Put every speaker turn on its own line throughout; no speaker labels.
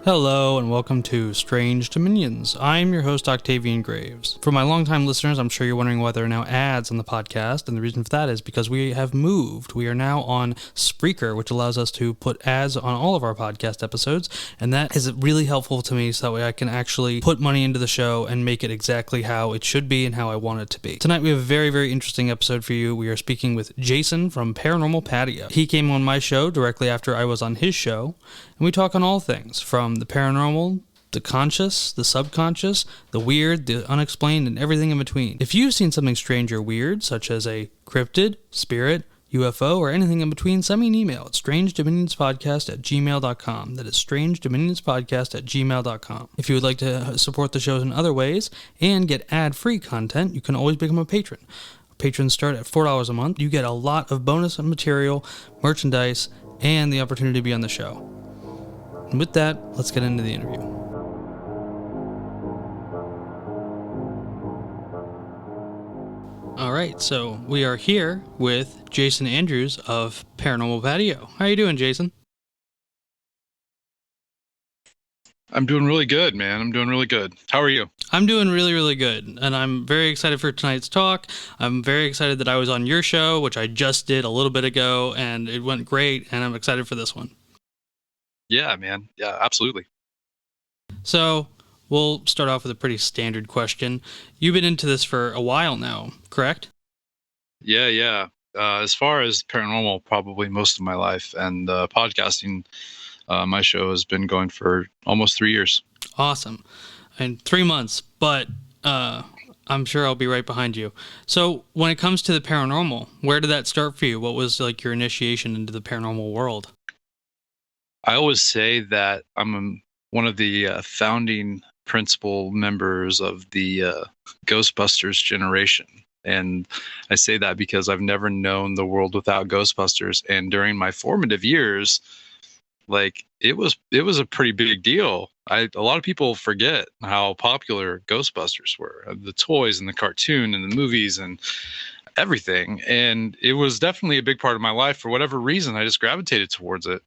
Hello and welcome to Strange Dominions. I'm your host Octavian Graves. For my longtime listeners, I'm sure you're wondering why there are now ads on the podcast, and the reason for that is because we have moved. We are now on Spreaker, which allows us to put ads on all of our podcast episodes, and that is really helpful to me so that way I can actually put money into the show and make it exactly how it should be and how I want it to be. Tonight we have a very, very interesting episode for you. We are speaking with Jason from Paranormal Patio. He came on my show directly after I was on his show, and we talk on all things from the paranormal, the conscious, the subconscious, the weird, the unexplained, and everything in between. If you've seen something strange or weird, such as a cryptid, spirit, UFO, or anything in between, send me an email at strangedominionspodcast@gmail.com. That is strangedominionspodcast@gmail.com. If you would like to support the shows in other ways and get ad-free content, you can always become a patron. Patrons start at $4 a month. You get a lot of bonus material, merchandise, and the opportunity to be on the show. And with that, let's get into the interview. All right, so we are here with Jason Andrews of Paranormal Patio. How are you doing, Jason?
I'm doing really good, man. I'm doing really good. How are you?
I'm doing really, really good, and I'm very excited for tonight's talk. I'm very excited that I was on your show, which I just did a little bit ago, and it went great, and I'm excited for this one.
Yeah, man. Yeah, absolutely.
So, we'll start off with a pretty standard question. You've been into this for a while now, correct?
Yeah. As far as paranormal, probably most of my life, and podcasting, my show has been going for almost 3 years.
Awesome. And 3 months, but I'm sure I'll be right behind you. So, when it comes to the paranormal, where did that start for you? What was like your initiation into the paranormal world?
I always say that I'm one of the founding principal members of the Ghostbusters generation. And I say that because I've never known the world without Ghostbusters. And during my formative years, like it was a pretty big deal. A lot of people forget how popular Ghostbusters were, the toys and the cartoon and the movies and everything. And it was definitely a big part of my life. For whatever reason, I just gravitated towards it.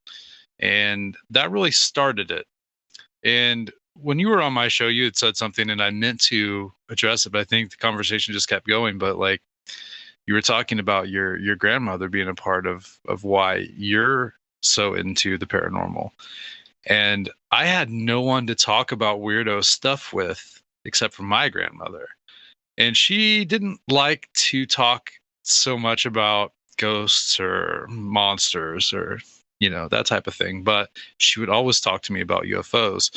And that really started it. And when you were on my show, you had said something and I meant to address it, but I think the conversation just kept going. But like you were talking about your grandmother being a part of why you're so into the paranormal. And I had no one to talk about weirdo stuff with except for my grandmother. And she didn't like to talk so much about ghosts or monsters or that type of thing. But she would always talk to me about UFOs.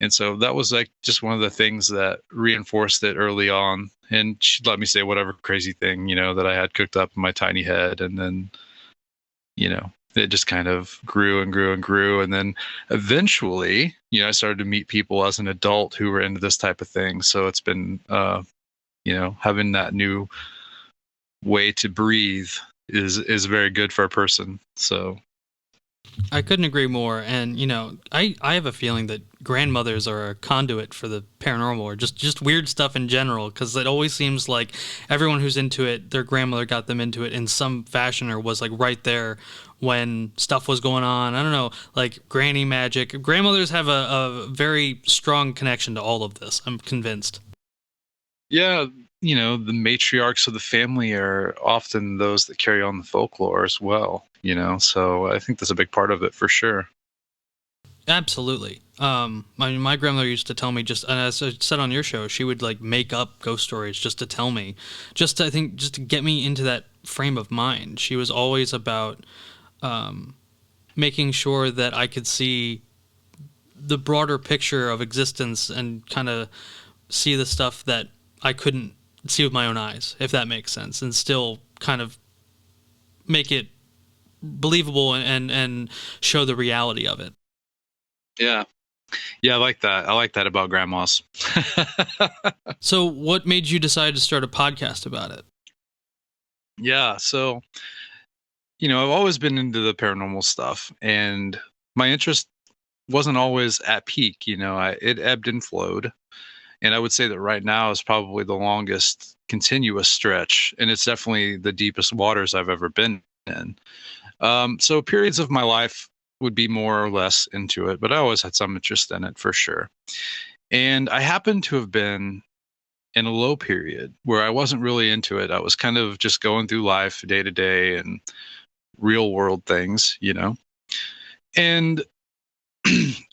And so that was like just one of the things that reinforced it early on. And she'd let me say whatever crazy thing, that I had cooked up in my tiny head. And then, it just kind of grew and grew and grew. And then eventually, I started to meet people as an adult who were into this type of thing. So it's been, having that new way to breathe is very good for a person. So
I couldn't agree more. And, I have a feeling that grandmothers are a conduit for the paranormal or just weird stuff in general, because it always seems like everyone who's into it, their grandmother got them into it in some fashion or was like right there when stuff was going on. I don't know, like granny magic. Grandmothers have a very strong connection to all of this, I'm convinced.
Yeah, the matriarchs of the family are often those that carry on the folklore as well, so I think that's a big part of it for sure.
Absolutely. My grandmother used to tell me, just, and as I said on your show, she would like make up ghost stories just to tell me, just to get me into that frame of mind. She was always about making sure that I could see the broader picture of existence and kind of see the stuff that I couldn't see with my own eyes, if that makes sense, and still kind of make it believable and show the reality of it.
Yeah, I like that. I like that about grandmas.
So what made you decide to start a podcast about it?
Yeah, so I've always been into the paranormal stuff, and my interest wasn't always at peak. It ebbed and flowed. And I would say that right now is probably the longest continuous stretch, and it's definitely the deepest waters I've ever been in. So periods of my life, would be more or less into it, but I always had some interest in it for sure. And I happened to have been in a low period where I wasn't really into it. I was kind of just going through life day to day and real world things, you know. And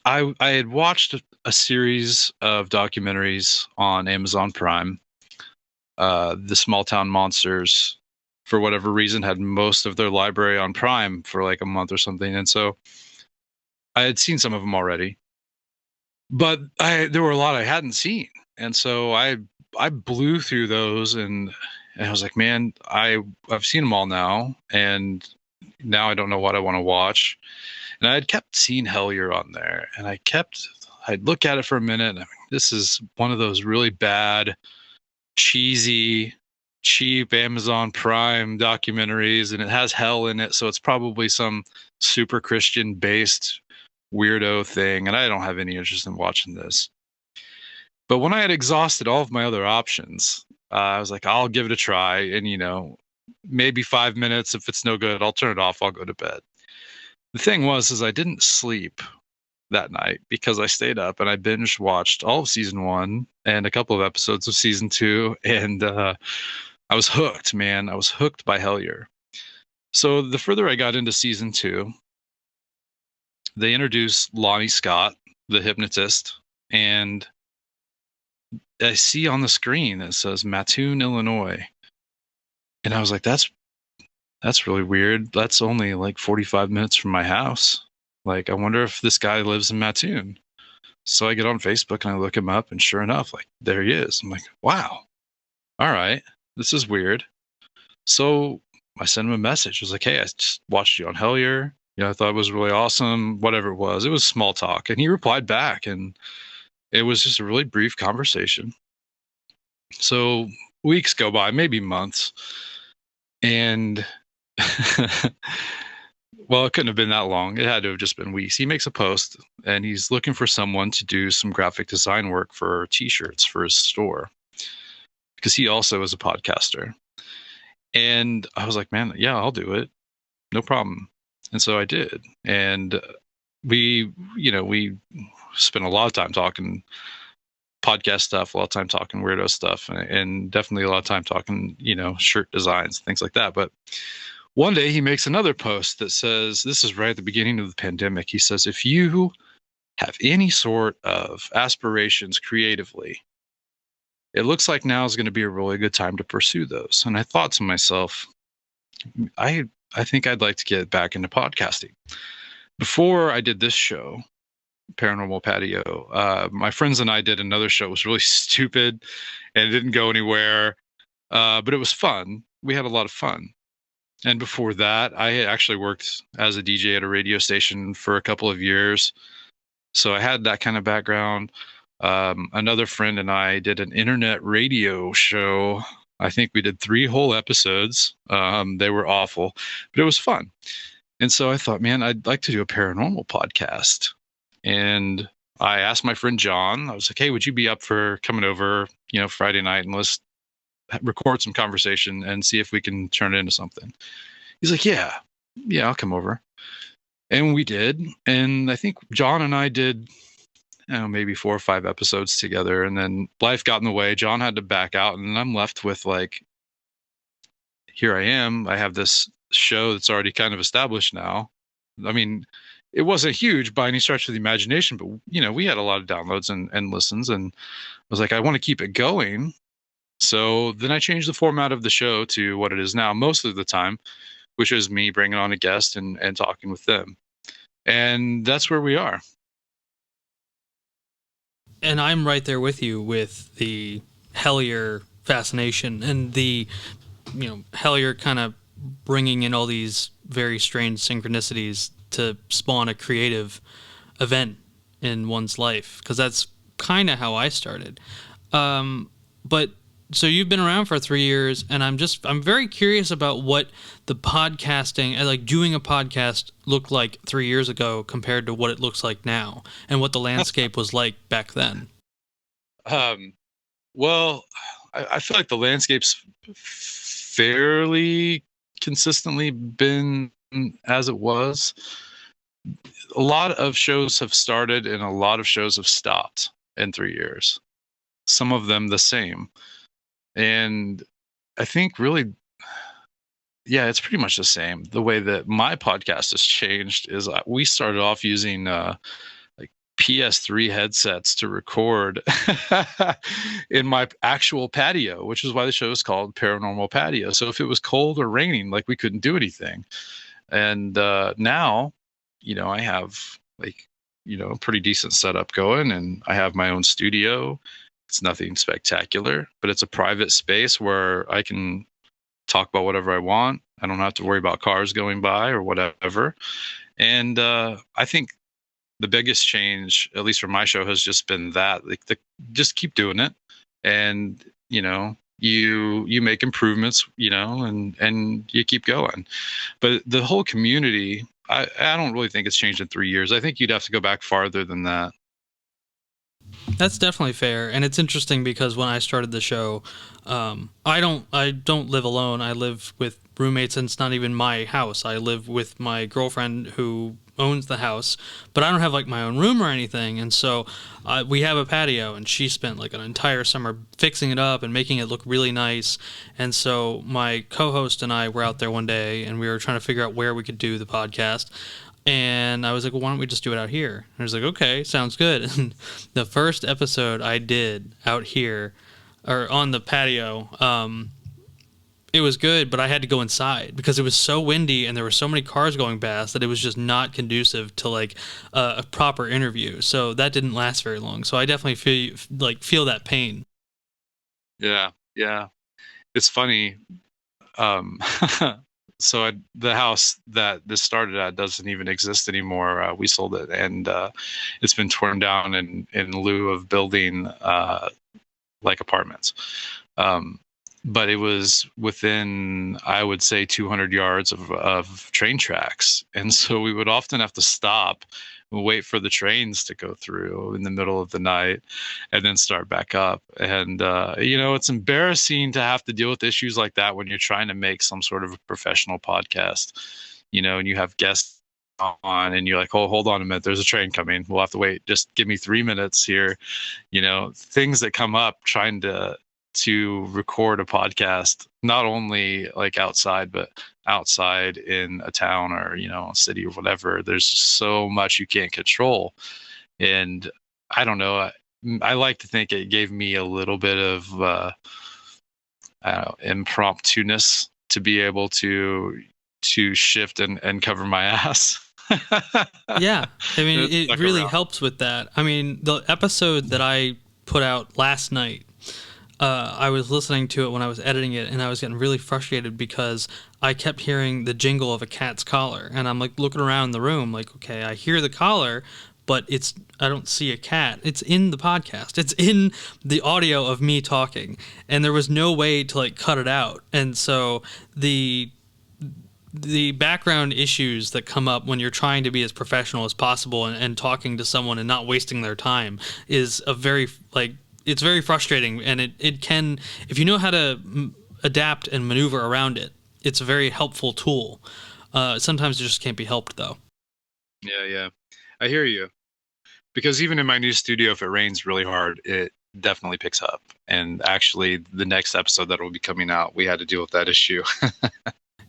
I had watched a series of documentaries on Amazon Prime. The Small Town Monsters, for whatever reason, had most of their library on Prime for like a month or something, and so I had seen some of them already, but there were a lot I hadn't seen, and so I blew through those, and I was like, man, I've seen them all now, and now I don't know what I want to watch. And I had kept seeing Hellier on there, and I'd look at it for a minute, and I mean, this is one of those really bad, cheesy, cheap Amazon Prime documentaries, and it has hell in it, so it's probably some super Christian based weirdo thing, and I don't have any interest in watching this. But when I had exhausted all of my other options, I was like, I'll give it a try, and maybe 5 minutes. If it's no good, I'll turn it off. I'll go to bed. The thing is I didn't sleep that night because I stayed up and I binge watched all of season 1 and a couple of episodes of season 2, and I was hooked, man. I was hooked by Hellier. So the further I got into season 2, they introduced Lonnie Scott, the hypnotist, and I see on the screen it says Mattoon, Illinois, and I was like, that's really weird. That's only like 45 minutes from my house. Like, I wonder if this guy lives in Mattoon. So I get on Facebook and I look him up, and sure enough, like, there he is. I'm like, wow, all right, this is weird. So I sent him a message. I was like, hey, I just watched you on Hellier. I thought it was really awesome. Whatever it was small talk. And he replied back, and it was just a really brief conversation. So weeks go by, maybe months. And well, it couldn't have been that long. It had to have just been weeks. He makes a post, and he's looking for someone to do some graphic design work for t-shirts for his store, because he also is a podcaster. And I was like, man, yeah, I'll do it. No problem. And so I did. And we spent a lot of time talking podcast stuff, a lot of time talking weirdo stuff, and definitely a lot of time talking, shirt designs, things like that. But one day he makes another post that says, this is right at the beginning of the pandemic. He says, if you have any sort of aspirations creatively, it looks like now is going to be a really good time to pursue those. And I thought to myself, I think I'd like to get back into podcasting. Before I did this show, Paranormal Patio, my friends and I did another show. It was really stupid and it didn't go anywhere, but it was fun. We had a lot of fun. And before that, I had actually worked as a DJ at a radio station for a couple of years. So I had that kind of background. Another friend and I did an internet radio show. I think we did 3 whole episodes. They were awful, but it was fun. And so I thought, man, I'd like to do a paranormal podcast. And I asked my friend John, I was like, hey, would you be up for coming over, Friday night, and let's record some conversation and see if we can turn it into something. He's like, yeah, I'll come over. And we did. And I think John and I did, maybe 4 or 5 episodes together. And then life got in the way. John had to back out, and I'm left with like, here I am. I have this show that's already kind of established now. I mean, it wasn't huge by any stretch of the imagination, but we had a lot of downloads and listens, and I was like, I want to keep it going. So then I changed the format of the show to what it is now most of the time, which is me bringing on a guest and talking with them. And that's where we are.
And I'm right there with you with the Hellier fascination and the, Hellier kind of bringing in all these very strange synchronicities to spawn a creative event in one's life, because that's kind of how I started. But so you've been around for 3 years, and I'm very curious about what the podcasting, like doing a podcast, looked like 3 years ago compared to what it looks like now, and what the landscape was like back then.
Well, I feel like the landscape's fairly consistently been as it was. a lot of shows have started and a lot of shows have stopped in 3 years. Some of them the same. And I think really, yeah, it's pretty much the same. The way that my podcast has changed is we started off using like PS3 headsets to record in my actual patio, which is why the show is called Paranormal Patio. So if it was cold or raining, like we couldn't do anything. And now, I have like, a pretty decent setup going, and I have my own studio. It's nothing spectacular, but it's a private space where I can talk about whatever I want. I don't have to worry about cars going by or whatever. And I think the biggest change, at least for my show, has just been that like just keep doing it, and you make improvements, and you keep going. But the whole community, I don't really think it's changed in 3 years. I think you'd have to go back farther than that.
That's definitely fair, and it's interesting because when I started the show, I don't live alone. I live with roommates, and it's not even my house. I live with my girlfriend who owns the house, but I don't have like my own room or anything. And so we have a patio, and she spent like an entire summer fixing it up and making it look really nice. And so my co-host and I were out there one day, and we were trying to figure out where we could do the podcast. And I was like, well, why don't we just do it out here? And I was like, okay, sounds good. And the first episode I did out here, or on the patio, it was good, but I had to go inside because it was so windy and there were so many cars going past that it was just not conducive to like a proper interview. So that didn't last very long. So I definitely feel that pain.
Yeah, it's funny. So the house that this started at doesn't even exist anymore. We sold it, and it's been torn down in lieu of building like apartments. But it was within, I would say, 200 yards of train tracks, and so we would often have to stop and wait for the trains to go through in the middle of the night, and then start back up. And it's embarrassing to have to deal with issues like that when you're trying to make some sort of a professional podcast, and you have guests on, and you're like, oh, hold on a minute, there's a train coming, we'll have to wait, just give me 3 minutes here. Things that come up trying to record a podcast, not only like outside, but outside in a town or a city or whatever. There's just so much you can't control. And I don't know, I like to think it gave me a little bit of impromptu-ness to be able to shift and cover my ass.
Yeah, I mean, it really helps with that. I mean, the episode that I put out last night, I was listening to it when I was editing it, and I was getting really frustrated because I kept hearing the jingle of a cat's collar, and I'm like looking around the room like, okay, I hear the collar, but I don't see a cat. It's in the podcast. It's in the audio of me talking, and there was no way to like cut it out. And so the background issues that come up when you're trying to be as professional as possible and talking to someone and not wasting their time is it's very frustrating, and it can, if you know how to adapt and maneuver around it, it's a very helpful tool. Sometimes it just can't be helped, though.
Yeah, I hear you. Because even in my new studio, if it rains really hard, it definitely picks up. And actually, the next episode that will be coming out, we had to deal with that issue.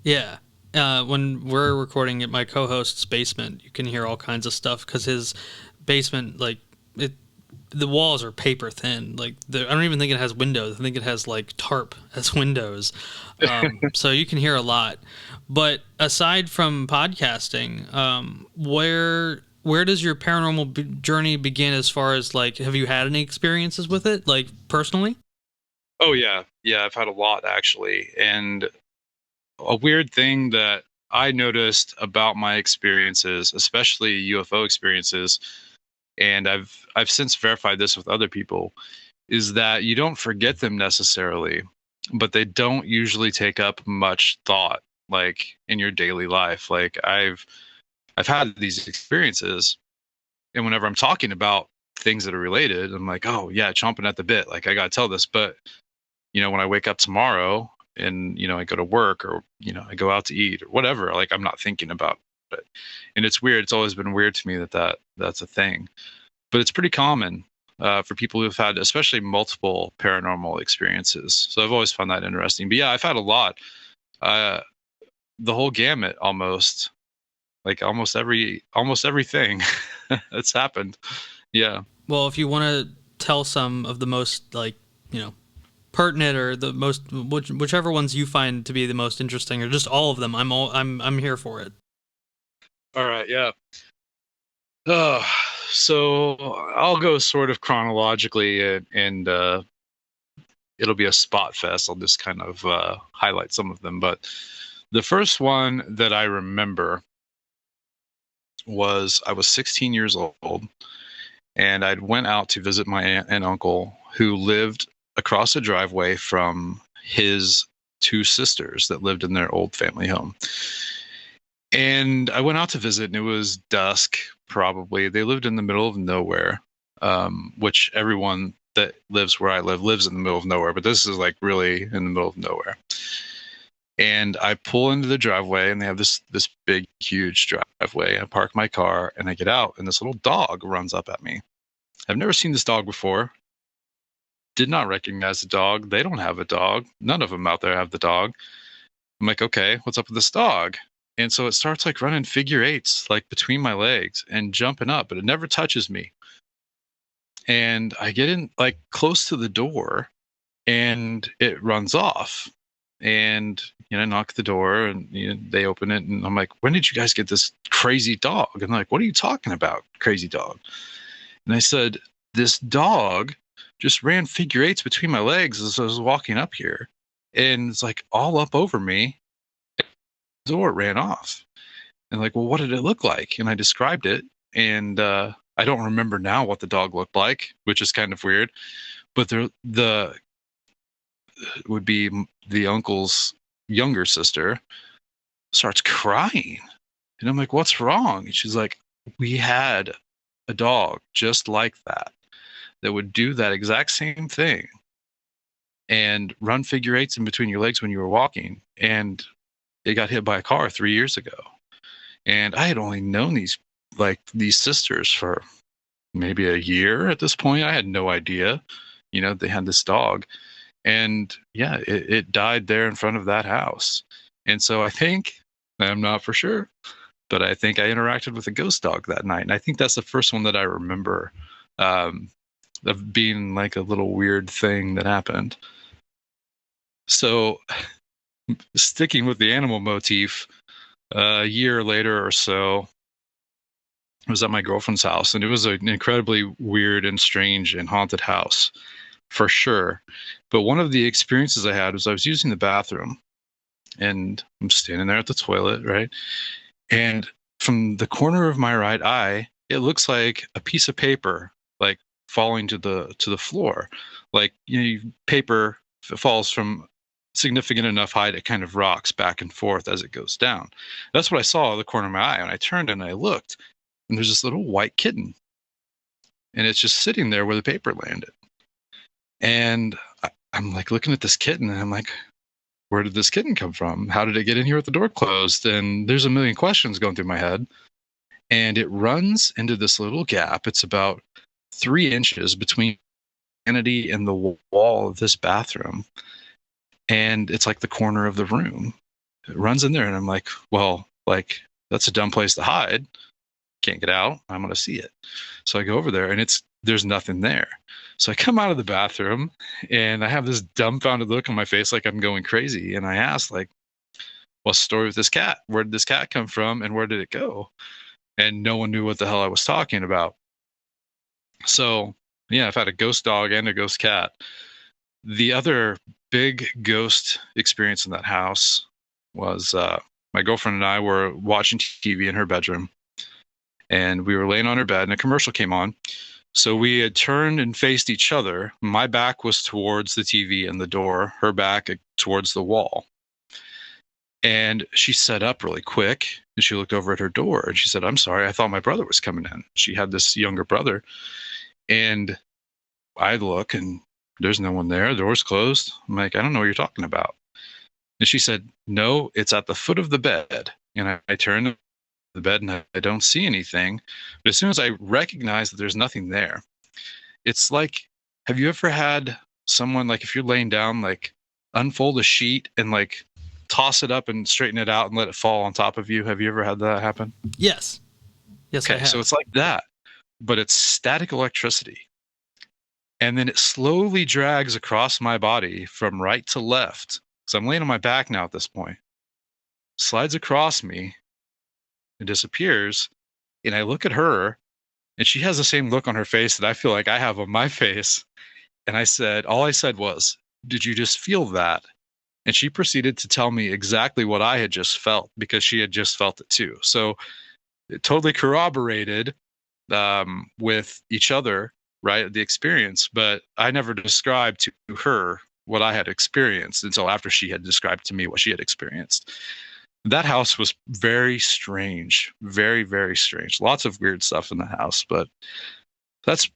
Yeah. When we're recording at my co-host's basement, you can hear all kinds of stuff because his basement, the walls are paper thin. I don't even think it has windows. I think it has like tarp as windows. So you can hear a lot. But aside from podcasting, where does your paranormal journey begin as far as like, have you had any experiences with it, like personally?
Oh, yeah. Yeah, I've had a lot actually. And a weird thing that I noticed about my experiences, especially UFO experiences, and I've since verified this with other people, is that you don't forget them necessarily, but they don't usually take up much thought like in your daily life. Like I've had these experiences, and whenever I'm talking about things that are related, I'm like, oh yeah, chomping at the bit, like I gotta tell this. But when I wake up tomorrow and I go to work, or I go out to eat or whatever, like I'm not thinking about it. And it's weird. It's always been weird to me that's a thing. But it's pretty common for people who've had, especially multiple paranormal experiences. So I've always found that interesting. But yeah, I've had a lot. Uh, the whole gamut almost. Like almost everything that's happened. Yeah.
Well, if you want to tell some of the most, like, pertinent, or the most, whichever ones you find to be the most interesting, or just all of them, I'm here for it.
All right. Yeah. So I'll go sort of chronologically, and it'll be a spot fest. I'll just kind of highlight some of them. But the first one that I remember was I was 16 years old, and I'd went out to visit my aunt and uncle who lived across the driveway from his two sisters that lived in their old family home. And I went out to visit, and it was dusk, probably. They lived in the middle of nowhere, which everyone that lives where I live lives in the middle of nowhere, but this is like really in the middle of nowhere. And I pull into the driveway, and they have this big, huge driveway. I park my car, and I get out, and this little dog runs up at me. I've never seen this dog before. Did not recognize the dog. They don't have a dog. None of them out there have the dog. I'm like, okay, what's up with this dog? And so it starts like running figure eights, like between my legs and jumping up, but it never touches me. And I get in like close to the door, and it runs off. And I knock the door, and they open it, and I'm like, when did you guys get this crazy dog? And they're like, what are you talking about, crazy dog? And I said, this dog just ran figure eights between my legs as I was walking up here, and it's like all up over me. The door ran off. And like, well, what did it look like? And I described it, and I don't remember now what the dog looked like, which is kind of weird. But the would be the uncle's younger sister starts crying, and I'm like, what's wrong? And she's like, we had a dog just like that would do that exact same thing and run figure eights in between your legs when you were walking, and it got hit by a car 3 years ago. And I had only known these sisters for maybe a year at this point. I had no idea, they had this dog. And yeah, it died there in front of that house. And so I'm not for sure, but I think I interacted with a ghost dog that night. And I think that's the first one that I remember of being like a little weird thing that happened. So sticking with the animal motif, a year later or so, I was at my girlfriend's house, and it was an incredibly weird and strange and haunted house for sure. But one of the experiences I had was I was using the bathroom, and I'm standing there at the toilet, right? And from the corner of my right eye, it looks like a piece of paper, like falling to the floor. Like, paper falls from significant enough height, it kind of rocks back and forth as it goes down. That's what I saw at the corner of my eye. And I turned and I looked, and there's this little white kitten, and it's just sitting there where the paper landed. And I'm like looking at this kitten, and I'm like, where did this kitten come from? How did it get in here with the door closed? And there's a million questions going through my head. And it runs into this little gap. It's about 3 inches between vanity and the wall of this bathroom. And it's like the corner of the room. It runs in there, and I'm like, well, like, that's a dumb place to hide. Can't get out. I'm going to see it. So I go over there, and there's nothing there. So I come out of the bathroom, and I have this dumbfounded look on my face like I'm going crazy. And I ask, like, what's the story with this cat? Where did this cat come from, and where did it go? And no one knew what the hell I was talking about. So, yeah, I've had a ghost dog and a ghost cat. The other big ghost experience in that house was my girlfriend and I were watching TV in her bedroom, and we were laying on her bed, and a commercial came on. So we had turned and faced each other. My back was towards the TV and the door, her back towards the wall. And she sat up really quick, and she looked over at her door, and she said, I'm sorry, I thought my brother was coming in. She had this younger brother. And I look, and there's no one there. The door's closed. I'm like, I don't know what you're talking about. And she said, no, it's at the foot of the bed. And I turned the bed and I don't see anything. But as soon as I recognize that there's nothing there, it's like, have you ever had someone, like, if you're laying down, like, unfold a sheet and like toss it up and straighten it out and let it fall on top of you? Have you ever had that happen?
Yes. Yes, I
Okay, so
have.
it's like that, but it's static electricity. And then it slowly drags across my body from right to left. So I'm laying on my back now at this point. Slides across me and disappears. And I look at her, and she has the same look on her face that I feel like I have on my face. And all I said was, "Did you just feel that?" And she proceeded to tell me exactly what I had just felt, because she had just felt it too. So it totally corroborated with each other, right? The experience, but I never described to her what I had experienced until after she had described to me what she had experienced. That house was very strange, very, very strange. Lots of weird stuff in the house, but that's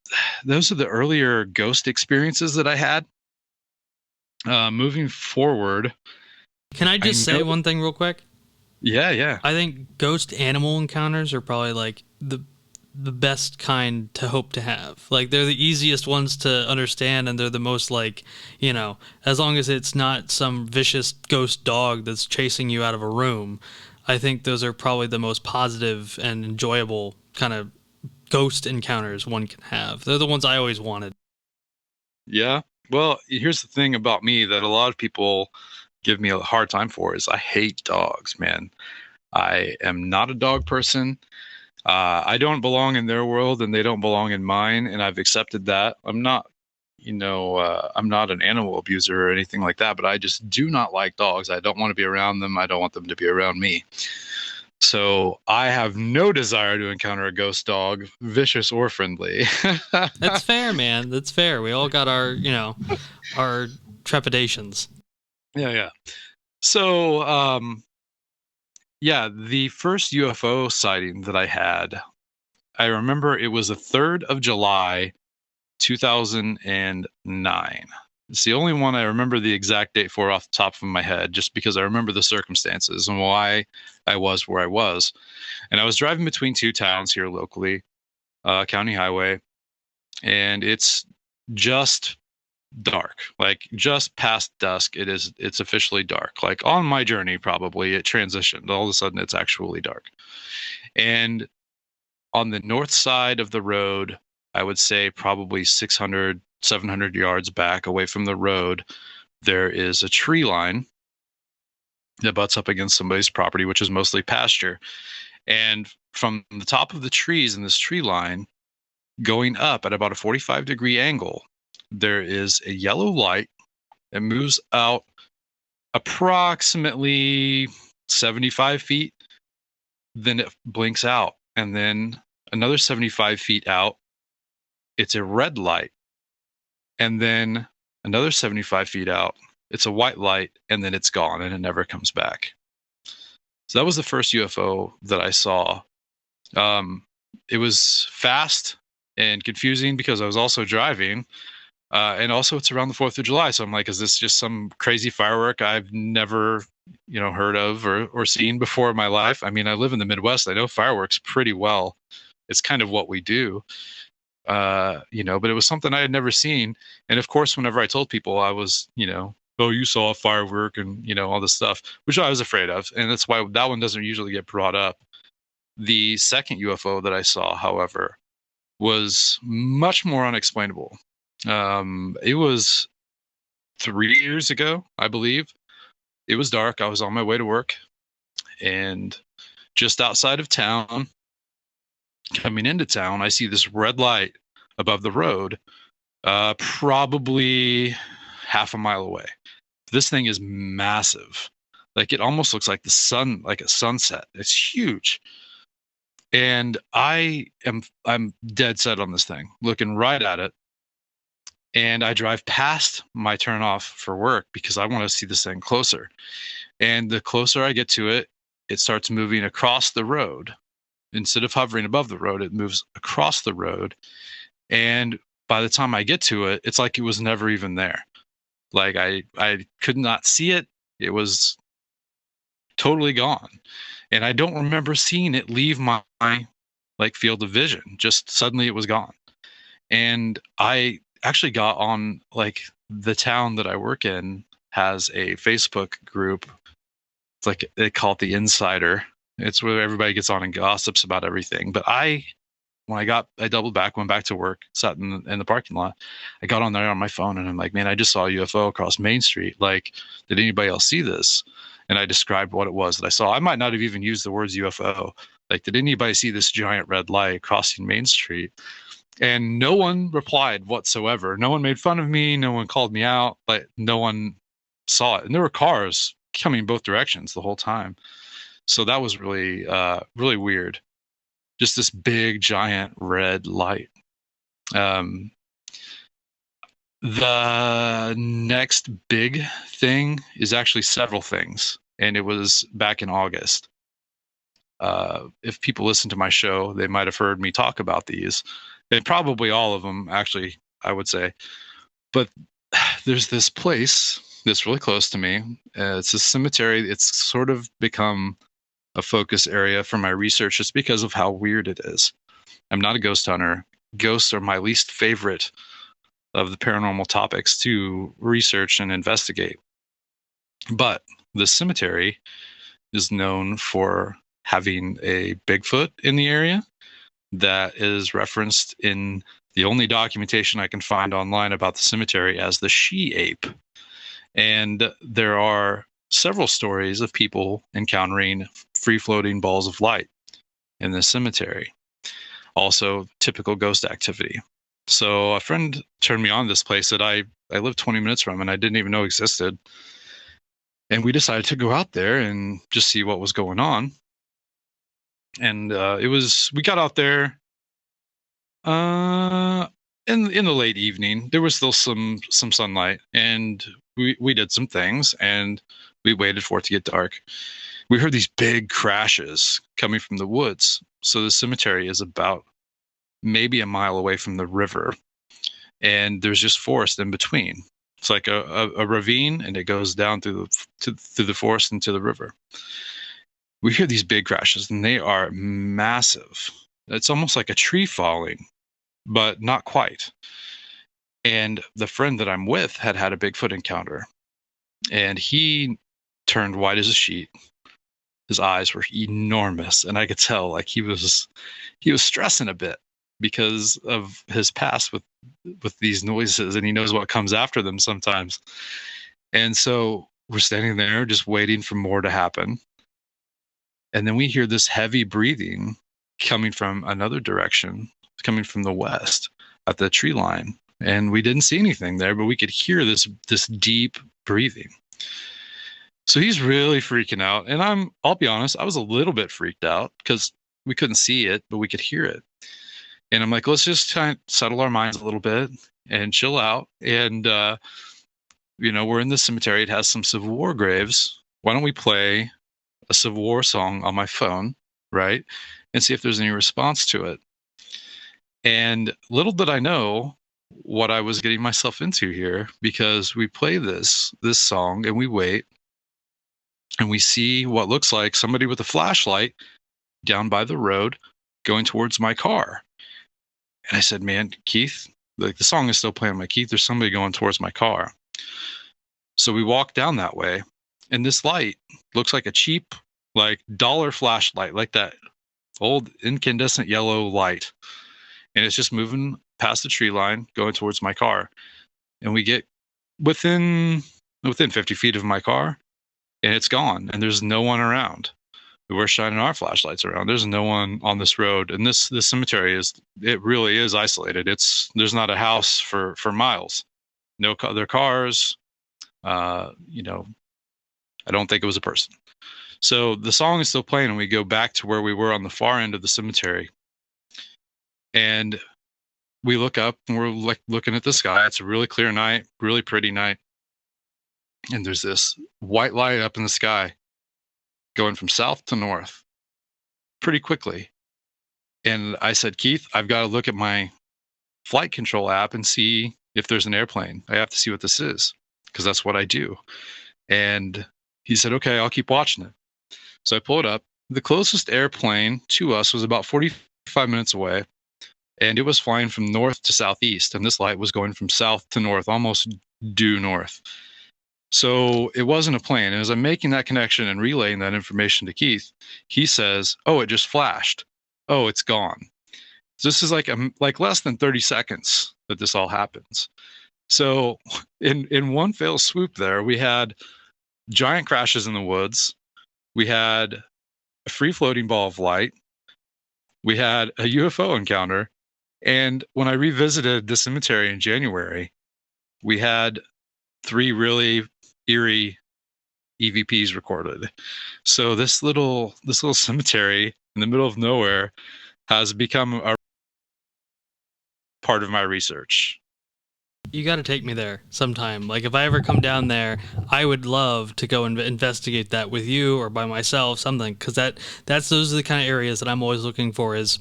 those are the earlier ghost experiences that I had. Moving forward,
Can I just say one thing real quick?
Yeah.
I think ghost animal encounters are probably like the best kind to hope to have. Like, they're the easiest ones to understand, and they're the most, like, you know, as long as it's not some vicious ghost dog that's chasing you out of a room, I think those are probably the most positive and enjoyable kind of ghost encounters one can have. They're the ones I always wanted.
Yeah. Well, here's the thing about me that a lot of people give me a hard time for is I hate dogs, man. I am not a dog person. I don't belong in their world and they don't belong in mine, and I've accepted that. I'm not, I'm not an animal abuser or anything like that, but I just do not like dogs. I don't want to be around them. I don't want them to be around me. So I have no desire to encounter a ghost dog, vicious or friendly.
That's fair, man. That's fair. We all got our, our trepidations.
Yeah. So, yeah, the first UFO sighting that I had, I remember it was the 3rd of July, 2009. It's the only one I remember the exact date for off the top of my head, just because I remember the circumstances and why I was where I was. And I was driving between two towns here locally, county highway, and it's just dark, like just past dusk. It's officially dark. Like on my journey, probably it transitioned. All of a sudden, it's actually dark. And on the north side of the road, I would say probably 600, 700 yards back away from the road, there is a tree line that butts up against somebody's property, which is mostly pasture. And from the top of the trees in this tree line, going up at about a 45-degree angle, there is a yellow light that moves out approximately 75 feet. Then it blinks out. And then another 75 feet out, it's a red light. And then another 75 feet out, it's a white light. And then it's gone and it never comes back. So that was the first UFO that I saw. It was fast and confusing because I was also driving. And also it's around the 4th of July. So I'm like, is this just some crazy firework I've never, heard of or seen before in my life? I mean, I live in the Midwest. I know fireworks pretty well. It's kind of what we do, but it was something I had never seen. And of course, whenever I told people I was, oh, you saw a firework and, all this stuff, which I was afraid of. And that's why that one doesn't usually get brought up. The second UFO that I saw, however, was much more unexplainable. It was 3 years ago, I believe. It was dark. I was on my way to work, and just outside of town, coming into town, I see this red light above the road, probably half a mile away. This thing is massive. Like, it almost looks like the sun, like a sunset. It's huge. And I'm dead set on this thing, looking right at it. And I drive past my turn off for work because I want to see this thing closer. And the closer I get to it, it starts moving across the road. Instead of hovering above the road, it moves across the road. And by the time I get to it, it's like it was never even there. Like I could not see it. It was totally gone. And I don't remember seeing it leave my like field of vision. Just suddenly it was gone. And I actually got on, like, the town that I work in has a Facebook group. It's like they call it the Insider. It's where everybody gets on and gossips about everything. But when I doubled back, went back to work, sat in the parking lot. I got on there on my phone and I'm like, man, I just saw a UFO across Main Street. Like, did anybody else see this? And I described what it was that I saw. I might not have even used the words UFO. Like, did anybody see this giant red light crossing Main Street? And no one replied whatsoever. No one made fun of me. No one called me out. Like, no one saw it. And there were cars coming both directions the whole time. So that was really, really weird. Just this big, giant red light. The next big thing is actually several things, and it was back in August. If people listen to my show, they might have heard me talk about these, and probably all of them, actually, I would say. But there's this place that's really close to me. It's a cemetery. It's sort of become a focus area for my research just because of how weird it is. I'm not a ghost hunter. Ghosts are my least favorite of the paranormal topics to research and investigate. But the cemetery is known for having a Bigfoot in the area that is referenced in the only documentation I can find online about the cemetery as the she-ape. And there are several stories of people encountering free-floating balls of light in the cemetery. Also, typical ghost activity. So a friend turned me on this place that I lived 20 minutes from and I didn't even know existed. And we decided to go out there and just see what was going on. And we got out there in the late evening. There was still some sunlight, and we did some things, and we waited for it to get dark. We heard these big crashes coming from the woods. So the cemetery is about maybe a mile away from the river, and there's just forest in between. It's like a ravine, and it goes down through the forest into the river. We hear these big crashes, and they are massive. It's almost like a tree falling, but not quite. And the friend that I'm with had a Bigfoot encounter, and he turned white as a sheet. His eyes were enormous, and I could tell like he was stressing a bit because of his past with these noises, and he knows what comes after them sometimes. And so we're standing there just waiting for more to happen. And then we hear this heavy breathing coming from another direction, coming from the west at the tree line. And we didn't see anything there, but we could hear this deep breathing. So he's really freaking out. And I'll be honest, I was a little bit freaked out because we couldn't see it, but we could hear it. And I'm like, let's just try and settle our minds a little bit and chill out. And, we're in the cemetery. It has some Civil War graves. Why don't we play a Civil War song on my phone, right? And see if there's any response to it. And little did I know what I was getting myself into here, because we play this song and we wait and we see what looks like somebody with a flashlight down by the road going towards my car. And I said, man, Keith, like the song is still playing. I'm like, Keith, there's somebody going towards my car. So we walk down that way, and this light looks like a cheap, like dollar flashlight, like that old incandescent yellow light. And it's just moving past the tree line, going towards my car. And we get within 50 feet of my car, and it's gone, and there's no one around. We're shining our flashlights around. There's no one on this road, and this cemetery really is isolated. There's not a house for miles. No other cars. I don't think it was a person. So the song is still playing, and we go back to where we were on the far end of the cemetery. And we look up, and we're like looking at the sky. It's a really clear night, really pretty night. And there's this white light up in the sky going from south to north pretty quickly. And I said, Keith, I've got to look at my flight control app and see if there's an airplane. I have to see what this is, because that's what I do. And he said, okay, I'll keep watching it. So I pull it up. The closest airplane to us was about 45 minutes away, and it was flying from north to southeast, and this light was going from south to north, almost due north. So it wasn't a plane. And as I'm making that connection and relaying that information to Keith, he says, "Oh, it just flashed. Oh, it's gone." So this is like less than 30 seconds that this all happens. So in one fell swoop there, we had giant crashes in the woods. We had a free floating ball of light. We had a UFO encounter. And when I revisited the cemetery in January, we had 3 really eerie EVPs recorded. So this little cemetery in the middle of nowhere has become a part of my research.
You got to take me there sometime. Like, if I ever come down there, I would love to go and investigate that with you or by myself, something, because those are the kind of areas that I'm always looking for, is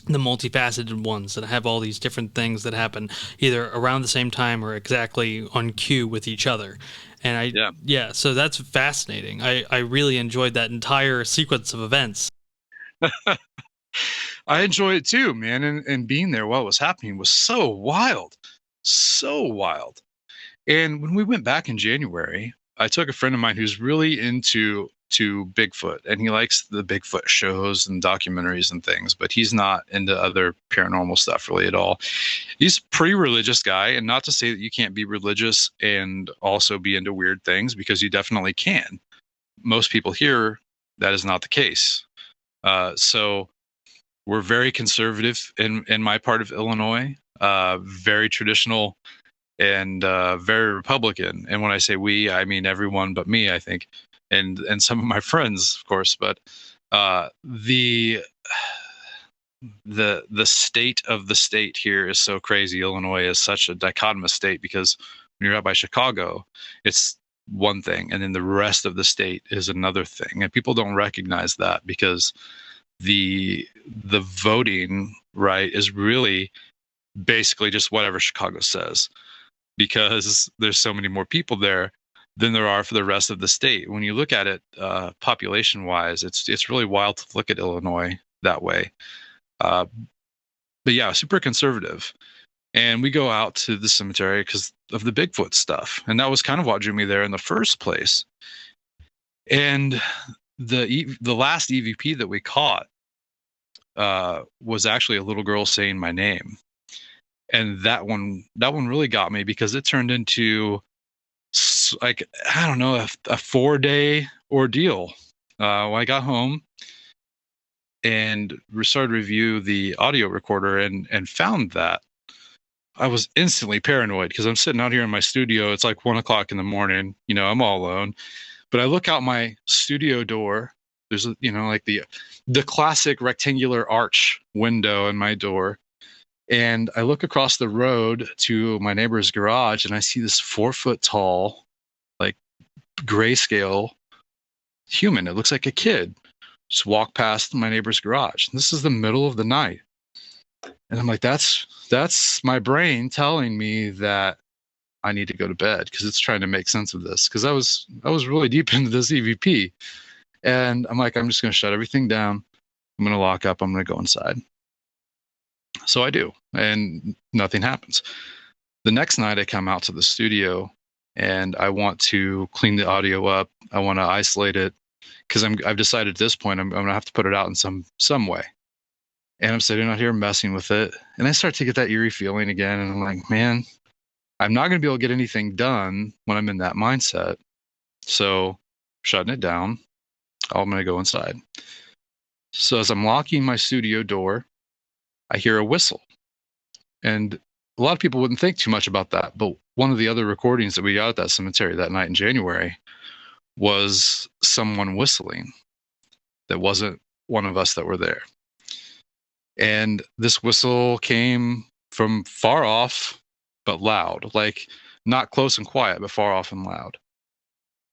the multifaceted ones that have all these different things that happen either around the same time or exactly on cue with each other. And so that's fascinating. I really enjoyed that entire sequence of events.
I enjoy it too, man. And being there while it was happening was so wild. So wild. And when we went back in January, I took a friend of mine who's really into Bigfoot, and he likes the Bigfoot shows and documentaries and things, but he's not into other paranormal stuff really at all. He's a pretty religious guy, and not to say that you can't be religious and also be into weird things, because you definitely can. Most people here, that is not the case. So we're very conservative in my part of Illinois, very traditional, and very Republican. And when I say we, I mean everyone but me, I think, and some of my friends, of course. But the state of the state here is so crazy. Illinois is such a dichotomous state, because when you're out by Chicago, it's one thing, and then the rest of the state is another thing, and people don't recognize that, because the voting right is really basically just whatever Chicago says, because there's so many more people there than there are for the rest of the state. When you look at it population wise, it's really wild to look at Illinois that way. But yeah, super conservative. And we go out to the cemetery because of the Bigfoot stuff, and that was kind of what drew me there in the first place. And the last EVP that we caught was actually a little girl saying my name, and that one really got me, because it turned into, like, I don't know, a 4-day ordeal. When I got home and started to review the audio recorder and found that, I was instantly paranoid, because I'm sitting out here in my studio. It's like 1:00 in the morning. I'm all alone, but I look out my studio door. There's like the classic rectangular arch window in my door. And I look across the road to my neighbor's garage, and I see this 4-foot tall, like, grayscale human. It looks like a kid just walk past my neighbor's garage. And this is the middle of the night. And I'm like, that's my brain telling me that I need to go to bed, because it's trying to make sense of this. Because I was really deep into this EVP. And I'm like, I'm just going to shut everything down. I'm going to lock up. I'm going to go inside. So I do, and nothing happens. The next night I come out to the studio, and I want to clean the audio up. I want to isolate it, because I've decided at this point I'm going to have to put it out in some way. And I'm sitting out here messing with it, and I start to get that eerie feeling again. And I'm like, man, I'm not going to be able to get anything done when I'm in that mindset. So shutting it down, I'm going to go inside. So as I'm locking my studio door, I hear a whistle. And a lot of people wouldn't think too much about that, but one of the other recordings that we got at that cemetery that night in January was someone whistling that wasn't one of us that were there. And this whistle came from far off, but loud, like not close and quiet, but far off and loud.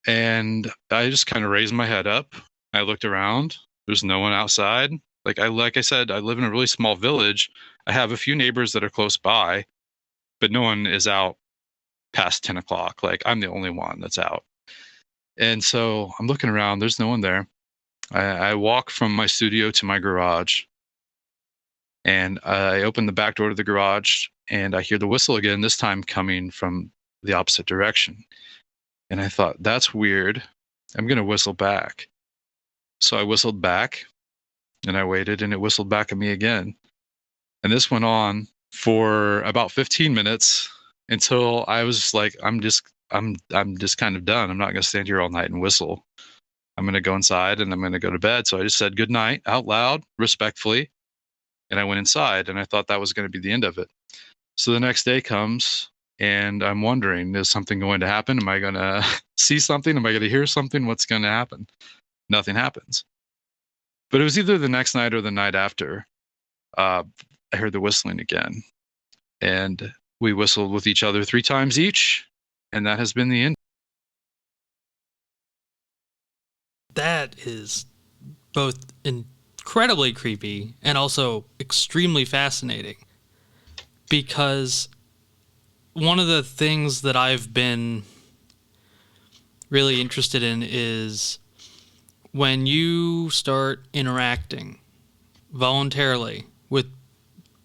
And I just kind of raised my head up. I looked around. There's no one outside. Like I said, I live in a really small village. I have a few neighbors that are close by, but no one is out past 10 o'clock. Like, I'm the only one that's out. And so I'm looking around. There's no one there. I walk from my studio to my garage, and I open the back door to the garage, and I hear the whistle again, this time coming from the opposite direction. And I thought, that's weird. I'm going to whistle back. So I whistled back, and I waited, and it whistled back at me again. And this went on for about 15 minutes until I was like, I'm just kind of done. I'm not going to stand here all night and whistle. I'm going to go inside and I'm going to go to bed. So I just said good night out loud, respectfully. And I went inside, and I thought that was going to be the end of it. So the next day comes, and I'm wondering, is something going to happen? Am I going to see something? Am I going to hear something? What's going to happen? Nothing happens. But it was either the next night or the night after. I heard the whistling again, and we whistled with each other 3 times each, and that has been the end.
That is both incredibly creepy and also extremely fascinating, because one of the things that I've been really interested in is when you start interacting voluntarily with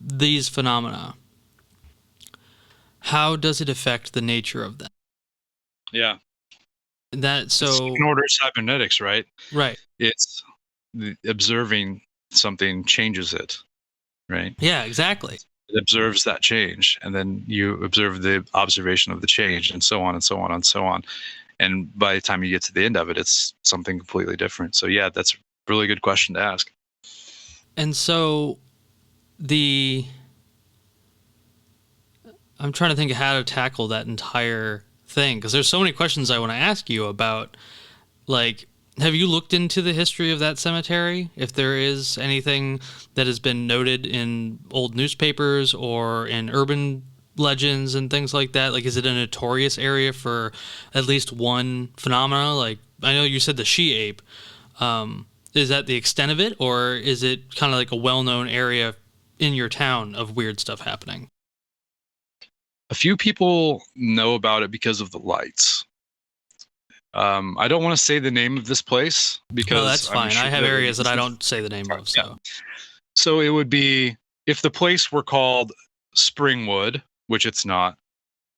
these phenomena, how does it affect the nature of them?
Yeah.
That so
It's in order cybernetics, right?
right.
It's observing something changes it, right?
Yeah, exactly.
It observes that change, and then you observe the observation of the change, and so on and so on and so on. And by the time you get to the end of it, it's something completely different. So yeah, that's a really good question to ask.
And so I'm trying to think of how to tackle that entire thing, because there's so many questions I want to ask you about. Like, have you looked into the history of that cemetery? If there is anything that has been noted in old newspapers or in urban legends and things like that? Like, is it a notorious area for at least one phenomena? Like, I know you said the she-ape. Is that the extent of it, or is it kind of like a well-known area in your town of weird stuff happening?
A few people know about it because of the lights. I don't want to say the name of this place because
No, that's fine. I have areas that I don't say the name of, so.
Yeah. So it would be, if the place were called Springwood, which it's not,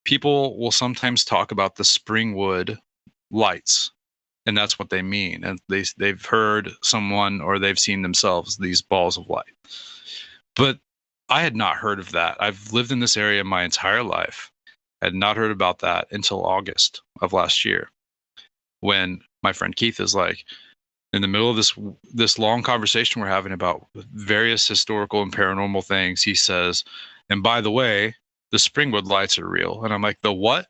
people will sometimes talk about the Springwood lights, and that's what they mean. And they've heard someone, or they've seen themselves, these balls of light. But I had not heard of that. I've lived in this area my entire life. I had not heard about that until August of last year, when my friend Keith is like, in the middle of this long conversation we're having about various historical and paranormal things, he says, and by the way, the Springwood lights are real. And I'm like, the what?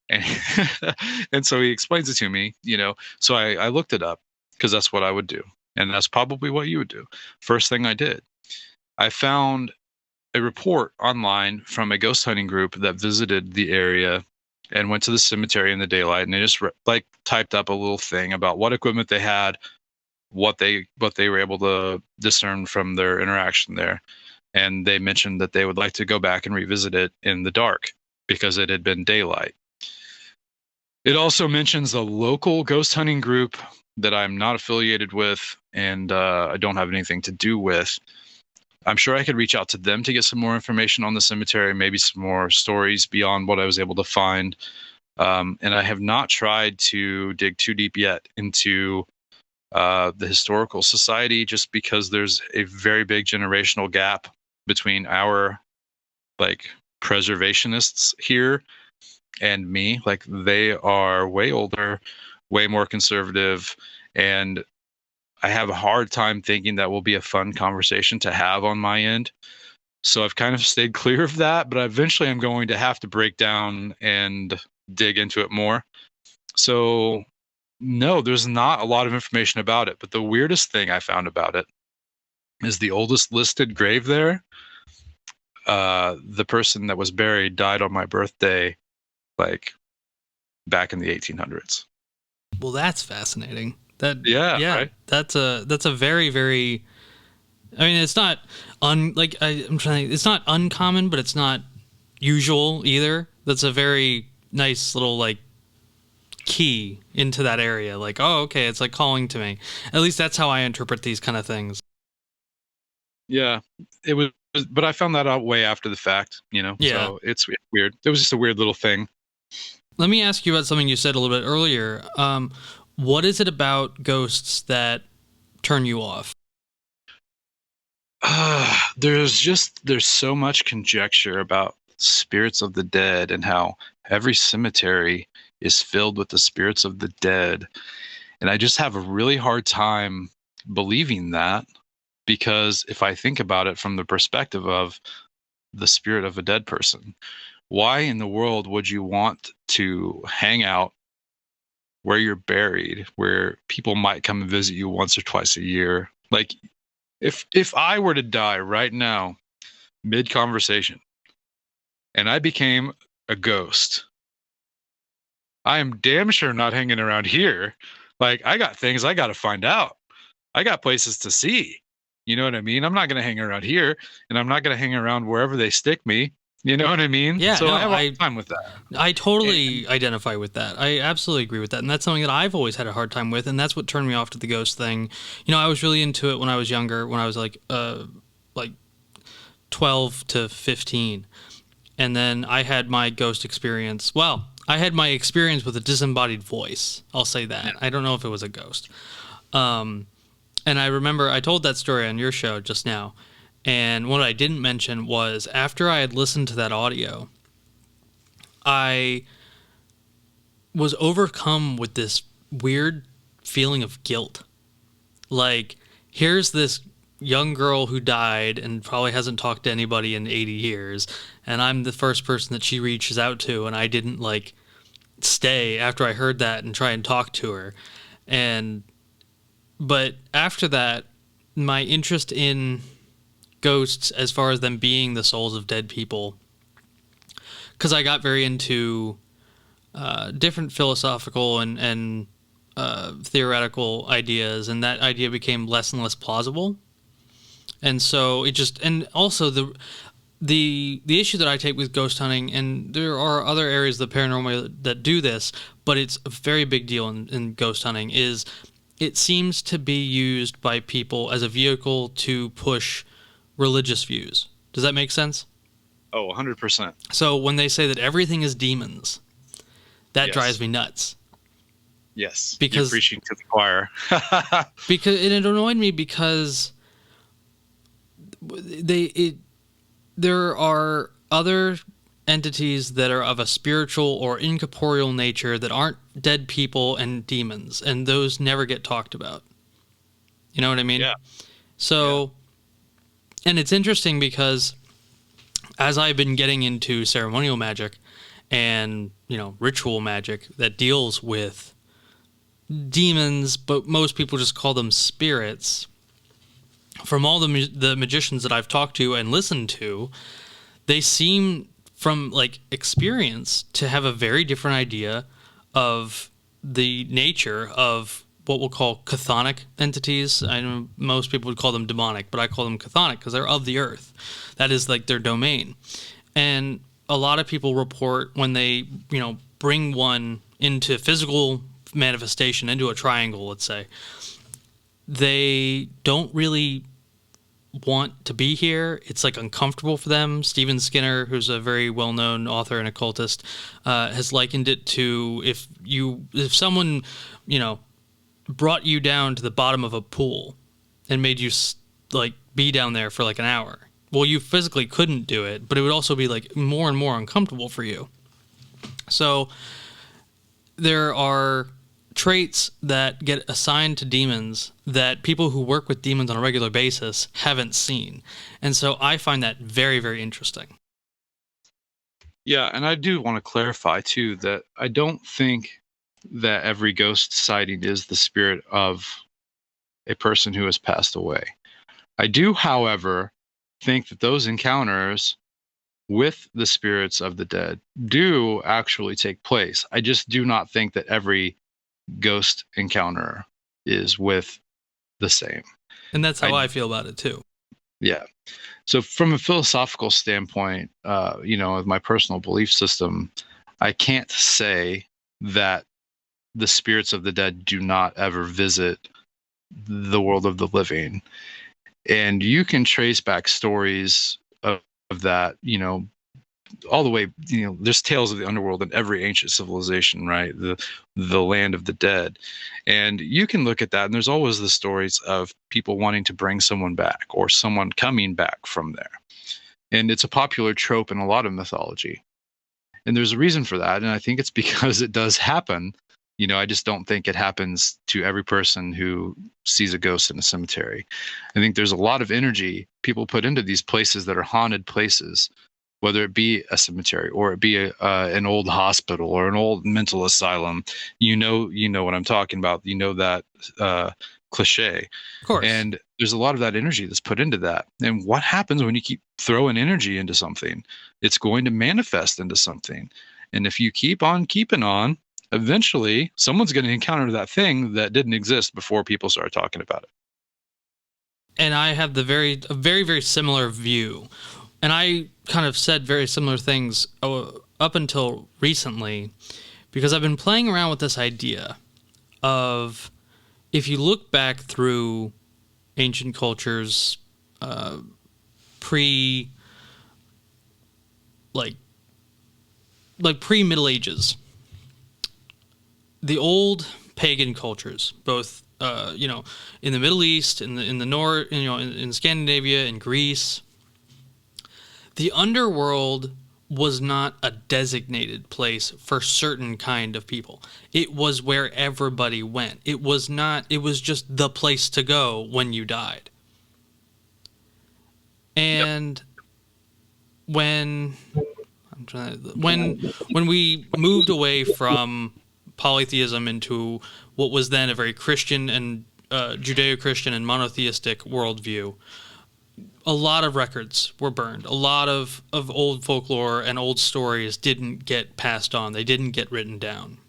And, and so he explains it to me, so I looked it up, because that's what I would do. And that's probably what you would do. First thing I did, I found a report online from a ghost hunting group that visited the area and went to the cemetery in the daylight, and they just typed up a little thing about what equipment they had, what they were able to discern from their interaction there. And they mentioned that they would like to go back and revisit it in the dark because it had been daylight. It also mentions a local ghost hunting group that I'm not affiliated with, and I don't have anything to do with. I'm sure I could reach out to them to get some more information on the cemetery, maybe some more stories beyond what I was able to find. And I have not tried to dig too deep yet into the historical society, just because there's a very big generational gap between our preservationists here and me. Like, they are way older, way more conservative, and I have a hard time thinking that will be a fun conversation to have on my end. So I've kind of stayed clear of that, but eventually I'm going to have to break down and dig into it more. So no, there's not a lot of information about it, but the weirdest thing I found about it is the oldest listed grave there. The person that was buried died on my birthday, back in the 1800s.
Well, that's fascinating.
Yeah, right?
That's a very, very. I mean, it's not it's not uncommon, but it's not usual either. That's a very nice little key into that area. Like, oh, okay, it's like calling to me. At least that's how I interpret these kind of things.
Yeah, it was, but I found that out way after the fact,
Yeah.
so it's weird. It was just a weird little thing.
Let me ask you about something you said a little bit earlier. What is it about ghosts that turn you off?
There's so much conjecture about spirits of the dead and how every cemetery is filled with the spirits of the dead. And I just have a really hard time believing that, because if I think about it from the perspective of the spirit of a dead person, why in the world would you want to hang out where you're buried, where people might come and visit you once or twice a year? Like, if I were to die right now, mid conversation, and I became a ghost, I am damn sure not hanging around here. Like, I got things I got to find out. I got places to see. You know what I mean? I'm not going to hang around here, and I'm not going to hang around wherever they stick me. You know what I mean?
Yeah,
So
no,
I have a hard time with that.
I totally identify with that. I absolutely agree with that. And that's something that I've always had a hard time with. And that's what turned me off to the ghost thing. I was really into it when I was younger, when I was like 12 to 15. And then I had my ghost experience. Well, I had my experience with a disembodied voice. I'll say that. Yeah. I don't know if it was a ghost. And I remember I told that story on your show just now. And what I didn't mention was after I had listened to that audio, I was overcome with this weird feeling of guilt. Like, here's this young girl who died and probably hasn't talked to anybody in 80 years, and I'm the first person that she reaches out to, and I didn't, like, stay after I heard that and try and talk to her. But after that, my interest in ghosts, as far as them being the souls of dead people, because I got very into different philosophical and theoretical ideas, and that idea became less and less plausible. And so it just, and also the issue that I take with ghost hunting, and there are other areas of the paranormal that do this, but it's a very big deal in ghost hunting, is it seems to be used by people as a vehicle to push religious views. Does that make sense?
Oh, 100%.
So when they say that everything is demons, that
Yes.
drives me nuts.
Yes,
because
you're preaching to the choir.
Because it annoyed me because there are other entities that are of a spiritual or incorporeal nature that aren't dead people and demons, and those never get talked about. You know what I mean?
Yeah.
So, and it's interesting because as I've been getting into ceremonial magic and, ritual magic that deals with demons, but most people just call them spirits, from all the magicians that I've talked to and listened to, they seem, from experience, to have a very different idea of the nature of what we'll call chthonic entities. I know most people would call them demonic, but I call them chthonic because they're of the earth. That is their domain. And a lot of people report when they, bring one into physical manifestation, into a triangle, let's say, they don't really want to be here. It's uncomfortable for them. Stephen Skinner, who's a very well-known author and occultist, has likened it to if someone, brought you down to the bottom of a pool and made you be down there for an hour. Well, you physically couldn't do it, but it would also be more and more uncomfortable for you. So there are traits that get assigned to demons that people who work with demons on a regular basis haven't seen. And so I find that very, very interesting.
Yeah, and I do want to clarify, too, that I don't think that every ghost sighting is the spirit of a person who has passed away. I do, however, think that those encounters with the spirits of the dead do actually take place. I just do not think that every ghost encounter is with the same.
And that's how I feel about it, too.
Yeah. So from a philosophical standpoint, with my personal belief system, I can't say that the spirits of the dead do not ever visit the world of the living. And you can trace back stories of that, all the way, there's tales of the underworld in every ancient civilization, right? The land of the dead. And you can look at that, and there's always the stories of people wanting to bring someone back or someone coming back from there. And it's a popular trope in a lot of mythology. And there's a reason for that. And I think it's because it does happen. I just don't think it happens to every person who sees a ghost in a cemetery. I think there's a lot of energy people put into these places that are haunted places, whether it be a cemetery or it be an old hospital or an old mental asylum. You know what I'm talking about. That cliche.
Of course.
And there's a lot of that energy that's put into that. And what happens when you keep throwing energy into something? It's going to manifest into something. And if you keep on keeping on, eventually someone's going to encounter that thing that didn't exist before people started talking about it.
And I have a very, very similar view. And I kind of said very similar things up until recently, because I've been playing around with this idea of, if you look back through ancient cultures, pre-Middle Ages, the old pagan cultures, both in the Middle East, in the North, in Scandinavia, in Greece, the underworld was not a designated place for certain kind of people. It was where everybody went. It was just the place to go when you died. And when we moved away from polytheism into what was then a very Christian and Judeo-Christian and monotheistic worldview, a lot of records were burned. A lot of old folklore and old stories didn't get passed on. They didn't get written down.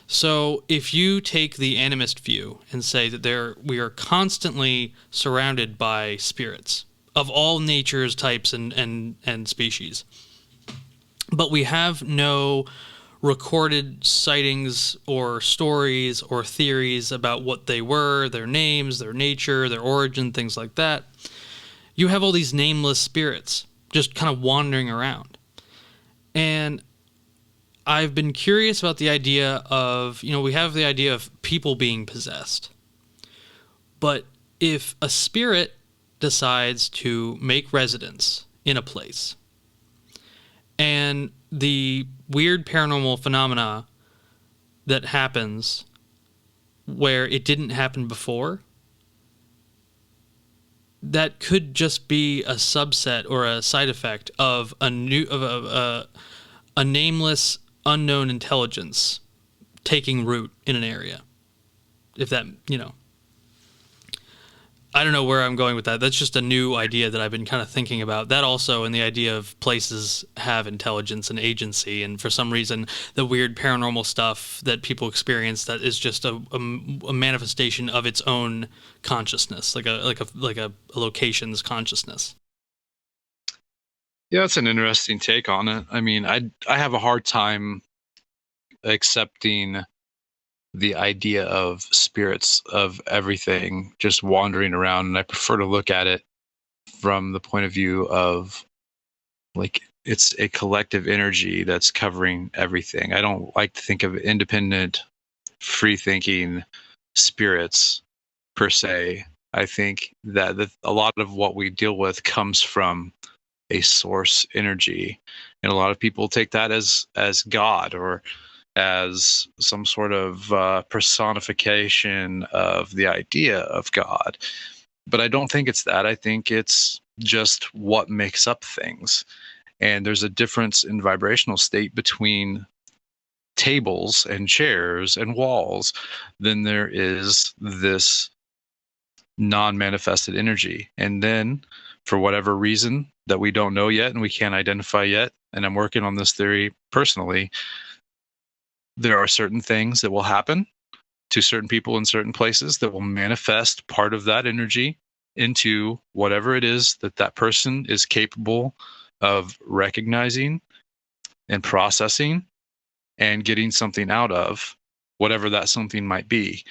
So if you take the animist view and say that we are constantly surrounded by spirits of all natures, types, and species, but we have no recorded sightings or stories or theories about what they were, their names, their nature, their origin, things like that, you have all these nameless spirits just kind of wandering around. And I've been curious about the idea of, we have the idea of people being possessed. But if a spirit decides to make residence in a place, and the weird paranormal phenomena that happens where it didn't happen before, that could just be a subset or a side effect of a nameless, unknown intelligence taking root in an area. If that, I don't know where I'm going with that. That's just a new idea that I've been kind of thinking about. That also, and the idea of places have intelligence and agency, and for some reason, the weird paranormal stuff that people experience that is just a manifestation of its own consciousness, like a location's consciousness.
Yeah, that's an interesting take on it. I mean, I have a hard time accepting the idea of spirits of everything just wandering around, and I prefer to look at it from the point of view of like it's a collective energy that's covering everything. I don't like to think of independent, free-thinking spirits per se. I think that a lot of what we deal with comes from a source energy, and a lot of people take that as God or as some sort of personification of the idea of God. But I don't think it's that. I think it's just what makes up things. And there's a difference in vibrational state between tables and chairs and walls than there is this non-manifested energy. And then for whatever reason that we don't know yet and we can't identify yet, and I'm working on this theory personally, there are certain things that will happen to certain people in certain places that will manifest part of that energy into whatever it is that person is capable of recognizing and processing and getting something out of, whatever that something might be.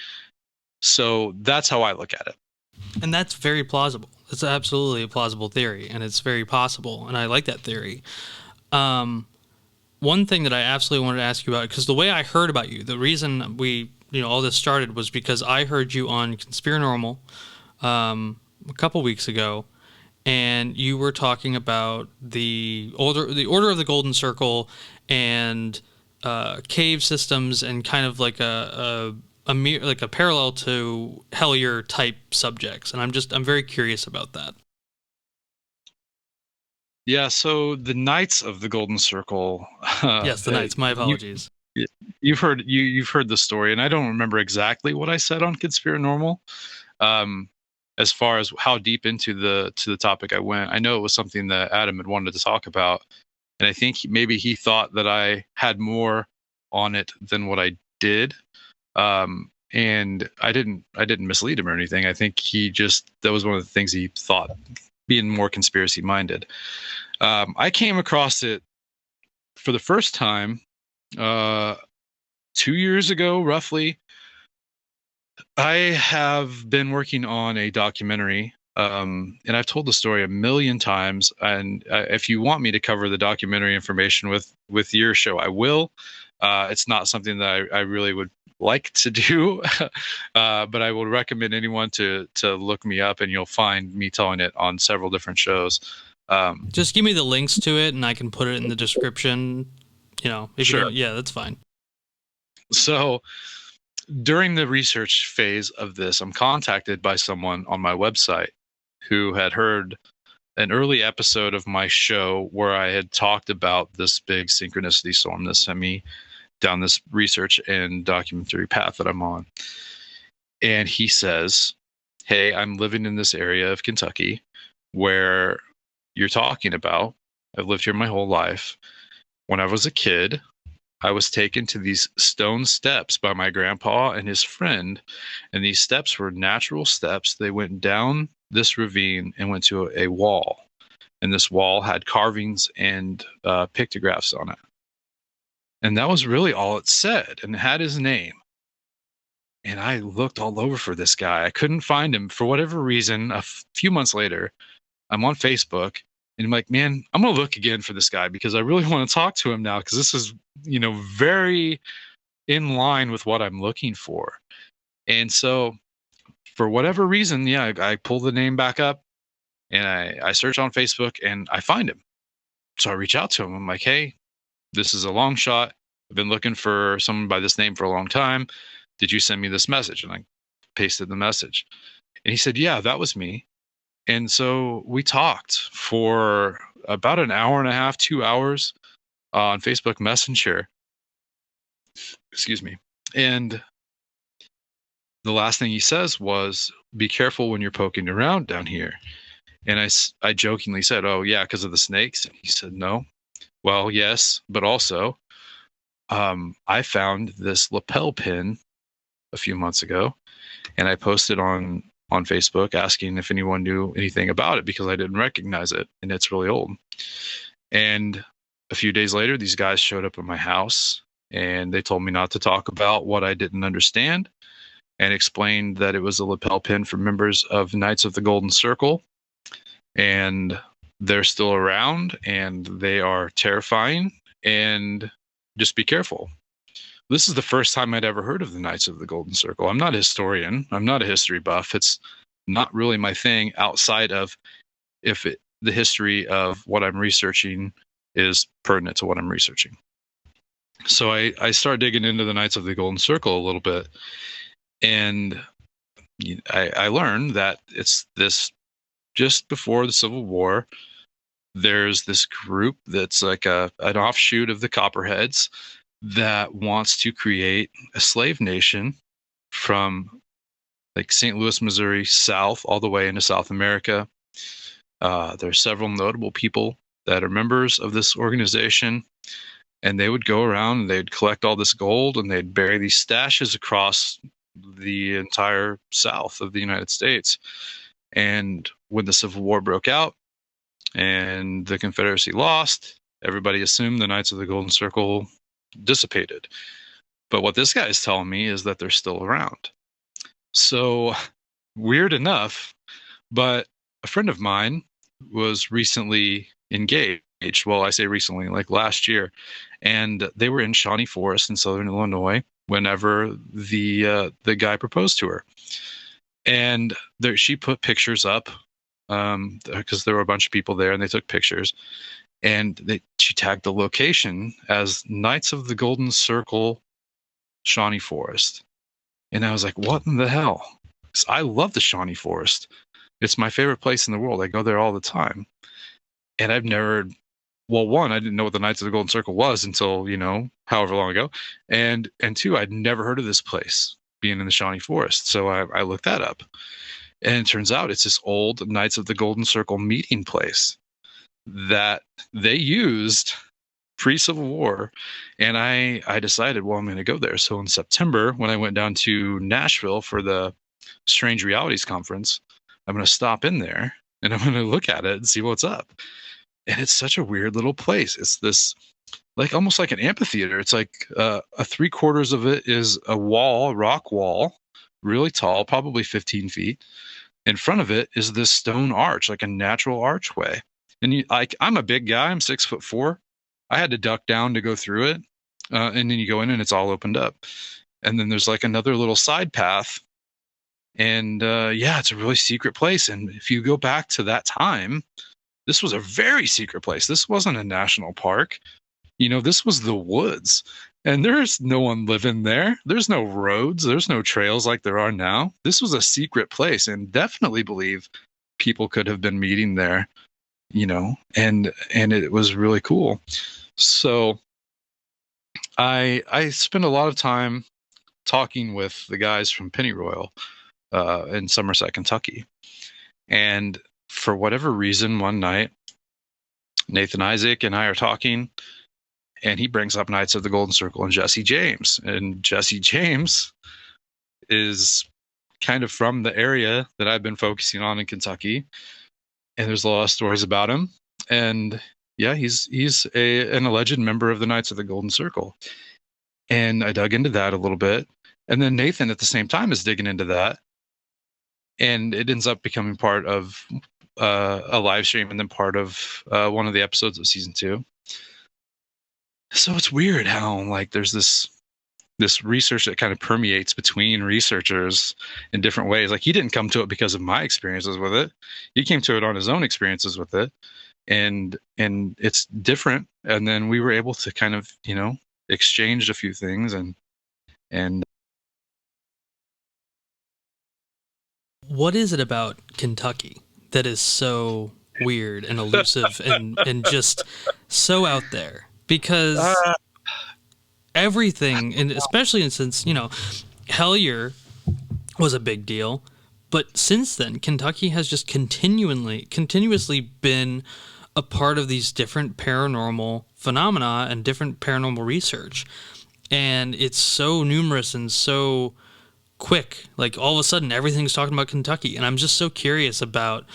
So that's how I look at it.
And that's very plausible. It's absolutely a plausible theory, and it's very possible, and I like that theory. One thing that I absolutely wanted to ask you about, because the way I heard about you, the reason all this started was because I heard you on Conspiranormal a couple weeks ago, and you were talking about the Order of the Golden Circle and cave systems, and kind of like like a parallel to Hellier type subjects, and I'm very curious about that.
Yeah, so the Knights of the Golden Circle.
Yes, the Knights. My
You,
apologies.
you've heard the story, and I don't remember exactly what I said on Conspiranormal. Um, as far as how deep into the topic I went, I know it was something that Adam had wanted to talk about, and I think maybe he thought that I had more on it than what I did. And I didn't mislead him or anything. I think that was one of the things he thought, being more conspiracy minded. I came across it for the first time 2 years ago, roughly. I have been working on a documentary, and I've told the story a million times. And if you want me to cover the documentary information with your show, I will. It's not something that I really would like to do, but I will recommend anyone to look me up, and you'll find me telling it on several different shows.
Just give me the links to it, and I can put it in the description. If
Sure.
you don't, yeah, that's fine.
So during the research phase of this, I'm contacted by someone on my website who had heard an early episode of my show where I had talked about this big synchronicity storm that sent me down this research and documentary path that I'm on. And he says, "Hey, I'm living in this area of Kentucky where you're talking about. I've lived here my whole life. When I was a kid, I was taken to these stone steps by my grandpa and his friend, and these steps were natural steps. They went down this ravine and went to a wall, and this wall had carvings and pictographs on it. And that was really all it said, and it had his name. And I looked all over for this guy. I couldn't find him for whatever reason. A few months later, I'm on Facebook, and I'm like, man, I'm going to look again for this guy because I really want to talk to him now, because this is, very in line with what I'm looking for. And so for whatever reason, yeah, I pull the name back up, and I search on Facebook, and I find him. So I reach out to him. I'm like, hey, this is a long shot. I've been looking for someone by this name for a long time. Did you send me this message? And I pasted the message. And he said, yeah, that was me. And so we talked for about an hour and a half, 2 hours on Facebook Messenger. Excuse me. And the last thing he says was, be careful when you're poking around down here. And I jokingly said, oh, yeah, because of the snakes. And he said, no. Well, yes, but also I found this lapel pin a few months ago, and I posted on Facebook asking if anyone knew anything about it because I didn't recognize it, and it's really old. And a few days later, these guys showed up at my house, and they told me not to talk about what I didn't understand, and explained that it was a lapel pin for members of Knights of the Golden Circle, and they're still around, and they are terrifying, and just be careful. This is the first time I'd ever heard of the Knights of the Golden Circle. I'm not a historian. I'm not a history buff. It's not really my thing, outside of the history of what I'm researching is pertinent to what I'm researching. So I started digging into the Knights of the Golden Circle a little bit, and I learned that it's this, just before the Civil War, there's this group that's like an offshoot of the Copperheads that wants to create a slave nation from like St. Louis, Missouri, south all the way into South America. There's several notable people that are members of this organization, and they would go around and they'd collect all this gold, and they'd bury these stashes across the entire south of the United States. And when the Civil War broke out and the Confederacy lost, everybody assumed the Knights of the Golden Circle dissipated. But what this guy is telling me is that they're still around. So weird enough, but a friend of mine was recently engaged. Well, I say recently, like last year, and they were in Shawnee Forest in southern Illinois whenever the guy proposed to her, and she put pictures up because there were a bunch of people there, and they took pictures, and she tagged the location as Knights of the Golden Circle, Shawnee Forest, and I was like, what in the hell? 'Cause I love the Shawnee Forest. It's my favorite place in the world. I go there all the time. And I've never, well, one, I didn't know what the Knights of the Golden Circle was until, however long ago. And two, I'd never heard of this place being in the Shawnee Forest. So I looked that up. And it turns out it's this old Knights of the Golden Circle meeting place that they used pre-Civil War. And I decided, well, I'm going to go there. So in September, when I went down to Nashville for the Strange Realities Conference, I'm going to stop in there and I'm going to look at it and see what's up. And it's such a weird little place. It's this, like, almost like an amphitheater. It's like a 3/4 of it is a wall, a rock wall, really tall, probably 15 feet. In front of it is this stone arch, like a natural archway. And I'm a big guy. I'm 6'4". I had to duck down to go through it. And then you go in and it's all opened up. And then there's like another little side path. And it's a really secret place. And if you go back to that time, this was a very secret place. This wasn't a national park. This was the woods. And there's no one living there. There's no roads. There's no trails like there are now. This was a secret place, and definitely believe people could have been meeting there, and it was really cool. So I spent a lot of time talking with the guys from Pennyroyal in Somerset, Kentucky. And for whatever reason, one night, Nathan Isaac and I are talking, and he brings up Knights of the Golden Circle and Jesse James. And Jesse James is kind of from the area that I've been focusing on in Kentucky. And there's a lot of stories about him. And yeah, he's an alleged member of the Knights of the Golden Circle. And I dug into that a little bit. And then Nathan at the same time is digging into that. And it ends up becoming part of a live stream and then part of one of the episodes of season 2. So it's weird how there's this research that kind of permeates between researchers in different ways. Like, he didn't come to it because of my experiences with it. He came to it on his own experiences with it. And it's different. And then we were able to kind of, exchange a few things and
What is it about Kentucky that is so weird and elusive and just so out there? Because everything, and especially since, Hellier was a big deal, but since then, Kentucky has just continuously been a part of these different paranormal phenomena and different paranormal research. And it's so numerous and so quick. Like, all of a sudden, everything's talking about Kentucky. And I'm just so curious about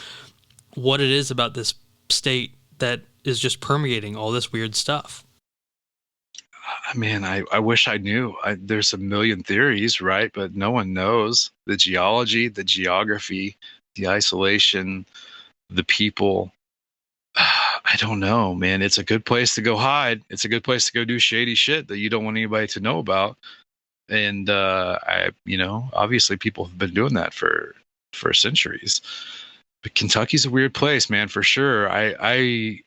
what it is about this state that is just permeating all this weird stuff.
Man, I wish I knew. There's a million theories, right? But no one knows. The geology, the geography, the isolation, the people. I don't know, man. It's a good place to go hide. It's a good place to go do shady shit that you don't want anybody to know about. And obviously people have been doing that for centuries. But Kentucky's a weird place, man, for sure. I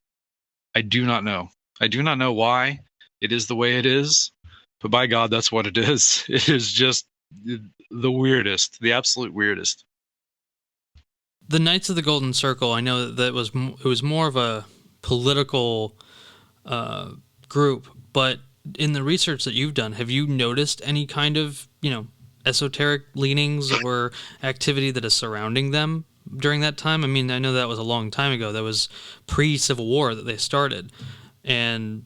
do not know. I do not know why it is the way it is, but by God, that's what it is. It is just the weirdest, the absolute weirdest.
The Knights of the Golden Circle, I know that it was more of a political group, but in the research that you've done, have you noticed any kind of, esoteric leanings or activity that is surrounding them during that time? I mean, I know that was a long time ago. That was pre-Civil War that they started. And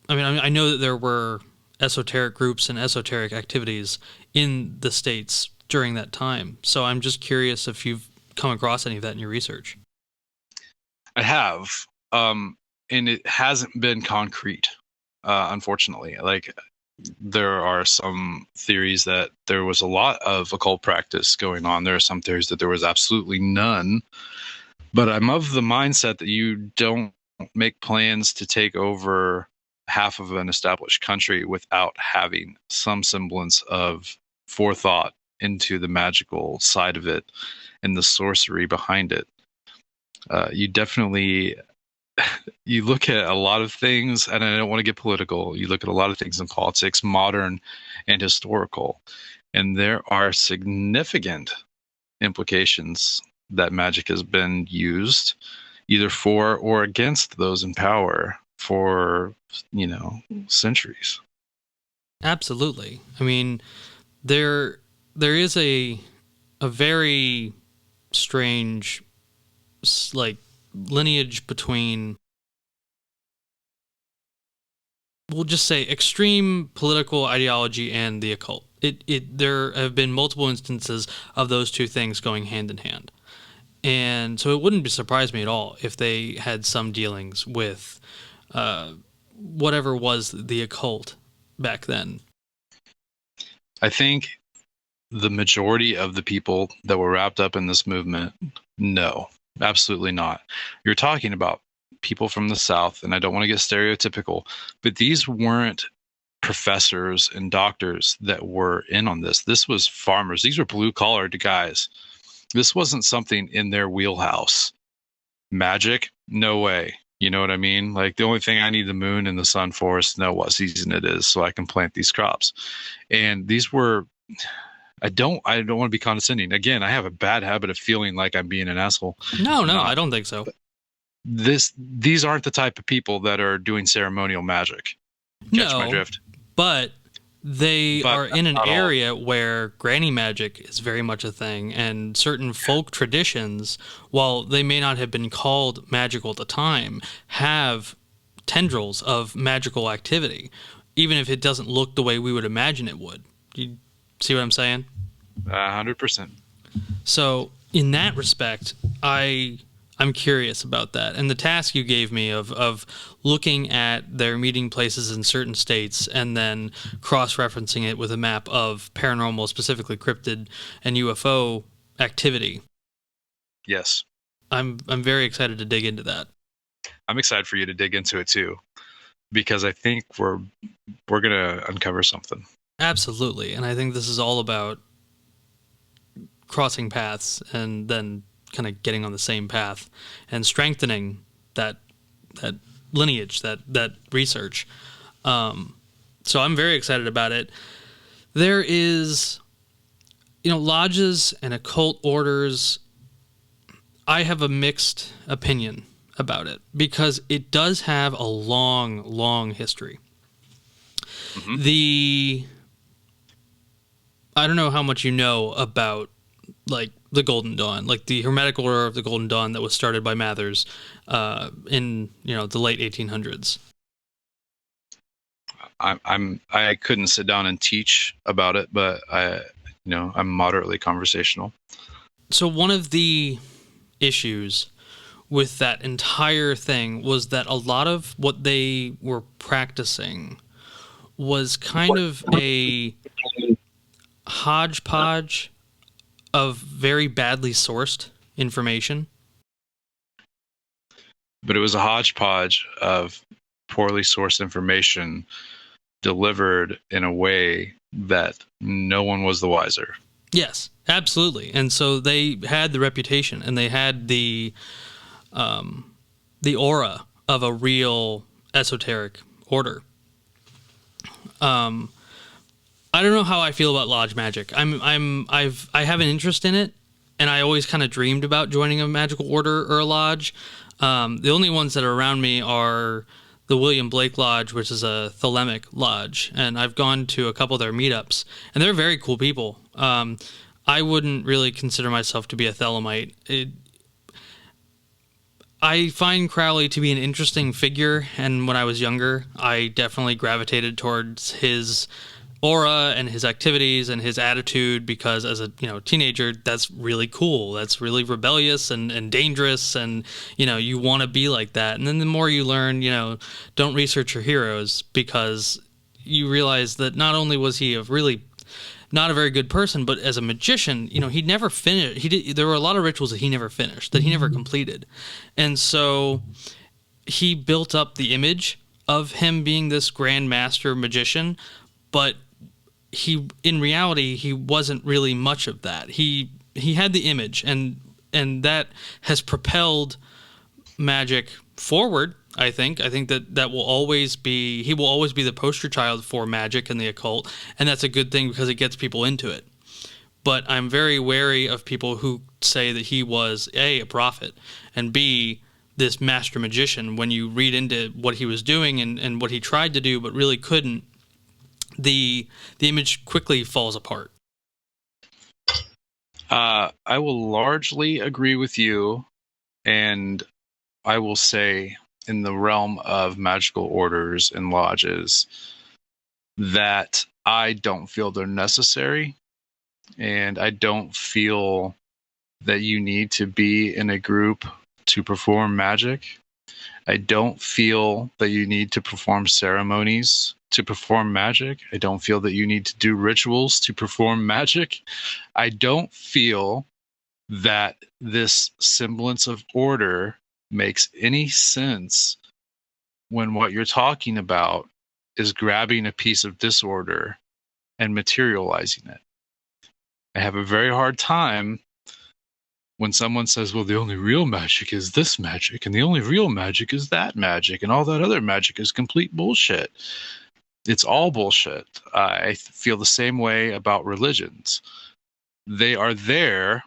I know that there were esoteric groups and esoteric activities in the States during that time. So I'm just curious if you've come across any of that in your research.
I have. And it hasn't been concrete, unfortunately. Like, there are some theories that there was a lot of occult practice going on. There are some theories that there was absolutely none. But I'm of the mindset that you don't make plans to take over half of an established country without having some semblance of forethought into the magical side of it and the sorcery behind it. You definitely you look at a lot of things, and I don't want to get political. You look at a lot of things in politics, modern and historical, and there are significant implications that magic has been used either for or against those in power for, centuries.
Absolutely. I mean, there is a very strange like lineage between, we'll just say, extreme political ideology and the occult. There have been multiple instances of those two things going hand in hand. And so it wouldn't surprise me at all if they had some dealings with whatever was the occult back then.
I think the majority of the people that were wrapped up in this movement, no, absolutely not. You're talking about people from the South, and I don't want to get stereotypical, but these weren't professors and doctors that were in on this. This was farmers. These were blue-collared guys. This wasn't something in their wheelhouse. Magic? No way. You know what I mean? Like, the only thing I need the moon and the sun for is to know what season it is so I can plant these crops. And these were, I don't want to be condescending. Again, I have a bad habit of feeling like I'm being an asshole.
No, I don't think so.
These aren't the type of people that are doing ceremonial magic. Catch my drift.
But they are in an area where granny magic is very much a thing, and certain folk traditions, while they may not have been called magical at the time, have tendrils of magical activity, even if it doesn't look the way we would imagine it would. You see what I'm saying?
100%.
So in that respect, I'm curious about that. And the task you gave me of looking at their meeting places in certain states and then cross-referencing it with a map of paranormal, specifically cryptid and UFO activity.
Yes.
I'm very excited to dig into that.
I'm excited for you to dig into it too, because I think we're going to uncover something.
Absolutely. And I think this is all about crossing paths and then kind of getting on the same path and strengthening that lineage, that research. So I'm very excited about it. There is, lodges and occult orders. I have a mixed opinion about it because it does have a long, long history. Mm-hmm. I don't know how much you know about, like, the Golden Dawn, like the Hermetic Order of the Golden Dawn that was started by Mathers in the late 1800s.
I couldn't sit down and teach about it, but I'm moderately conversational.
So one of the issues with that entire thing was that a lot of what they were practicing was kind of a hodgepodge of very badly sourced information.
But it was a hodgepodge of poorly sourced information delivered in a way that no one was the wiser.
Yes, absolutely. And so they had the reputation and they had the aura of a real esoteric order. I don't know how I feel about lodge magic. I have an interest in it, and I always kind of dreamed about joining a magical order or a lodge. The only ones that are around me are the William Blake Lodge, which is a Thelemic lodge, and I've gone to a couple of their meetups, and they're very cool people. I wouldn't really consider myself to be a Thelemite. I find Crowley to be an interesting figure, and when I was younger, I definitely gravitated towards his aura and his activities and his attitude because as a teenager, that's really cool. That's really rebellious and dangerous, and you want to be like that. And then the more you learn, don't research your heroes because you realize that not only was he not a very good person, but as a magician, he never finished. There were a lot of rituals that he never finished, that he never completed. And so he built up the image of him being this grand master magician, but in reality, he wasn't really much of that. He had the image, and that has propelled magic forward. I think that will always be, he will always be the poster child for magic and the occult, and that's a good thing because it gets people into it. But I'm very wary of people who say that he was A, a prophet, and B, this master magician. When you read into what he was doing and what he tried to do but really couldn't, the image quickly falls apart.
I will largely agree with you, and I will say in the realm of magical orders and lodges that I don't feel they're necessary, and I don't feel that you need to be in a group to perform magic. I don't feel that you need to perform ceremonies to perform magic. I don't feel that you need to do rituals to perform magic. I don't feel that this semblance of order makes any sense when what you're talking about is grabbing a piece of disorder and materializing it. I have a very hard time when someone says, well, the only real magic is this magic, and the only real magic is that magic, and all that other magic is complete bullshit. It's all bullshit. I feel the same way about religions. They are there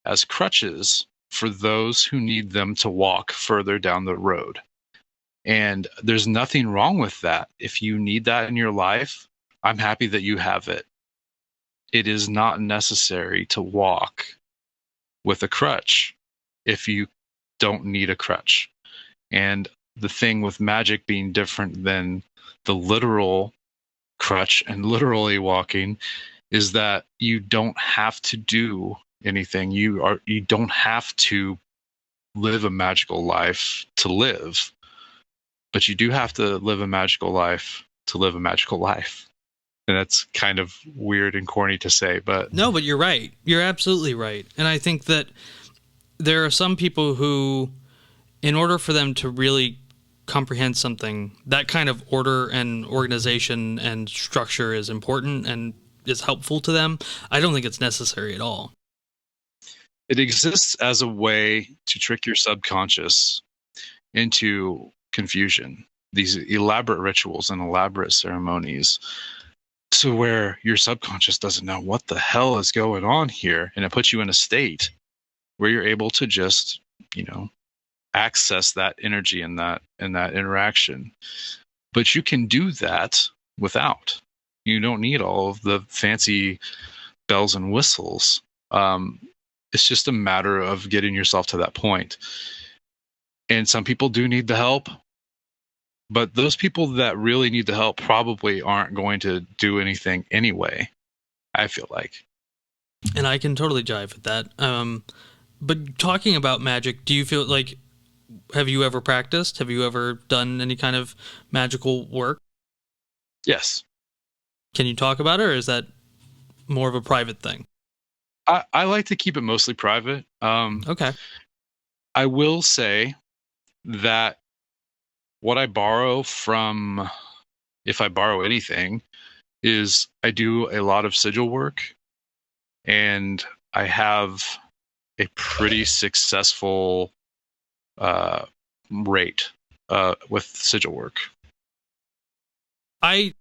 as crutches for those who need them to walk further down the road. And there's nothing wrong with that. If you need that in your life, I'm happy that you have it. It is not necessary to walk with a crutch if you don't need a crutch. And the thing with magic being different than the literal crutch and literally walking is that you don't have to do anything. You don't have to live a magical life to live, but you do have to live a magical life to live a magical life. And that's kind of weird and corny to say, but
no, but you're right. You're absolutely right. And I think that there are some people who, in order for them to really comprehend something, that kind of order and organization and structure is important and is helpful to them. I don't think it's necessary at all.
It exists as a way to trick your subconscious into confusion. These elaborate rituals and elaborate ceremonies, to where your subconscious doesn't know what the hell is going on here, and it puts you in a state where you're able to just, access that energy and that interaction. But you can do that without. You don't need all of the fancy bells and whistles. It's just a matter of getting yourself to that point. And some people do need the help, but those people that really need the help probably aren't going to do anything anyway, I feel like.
And I can totally jive with that. But talking about magic, do you feel like, have you ever practiced? Have you ever done any kind of magical work?
Yes.
Can you talk about it, or is that more of a private thing?
I like to keep it mostly private.
Okay.
I will say that what I borrow from, if I borrow anything, is I do a lot of sigil work, and I have a pretty successful rate with sigil work.
I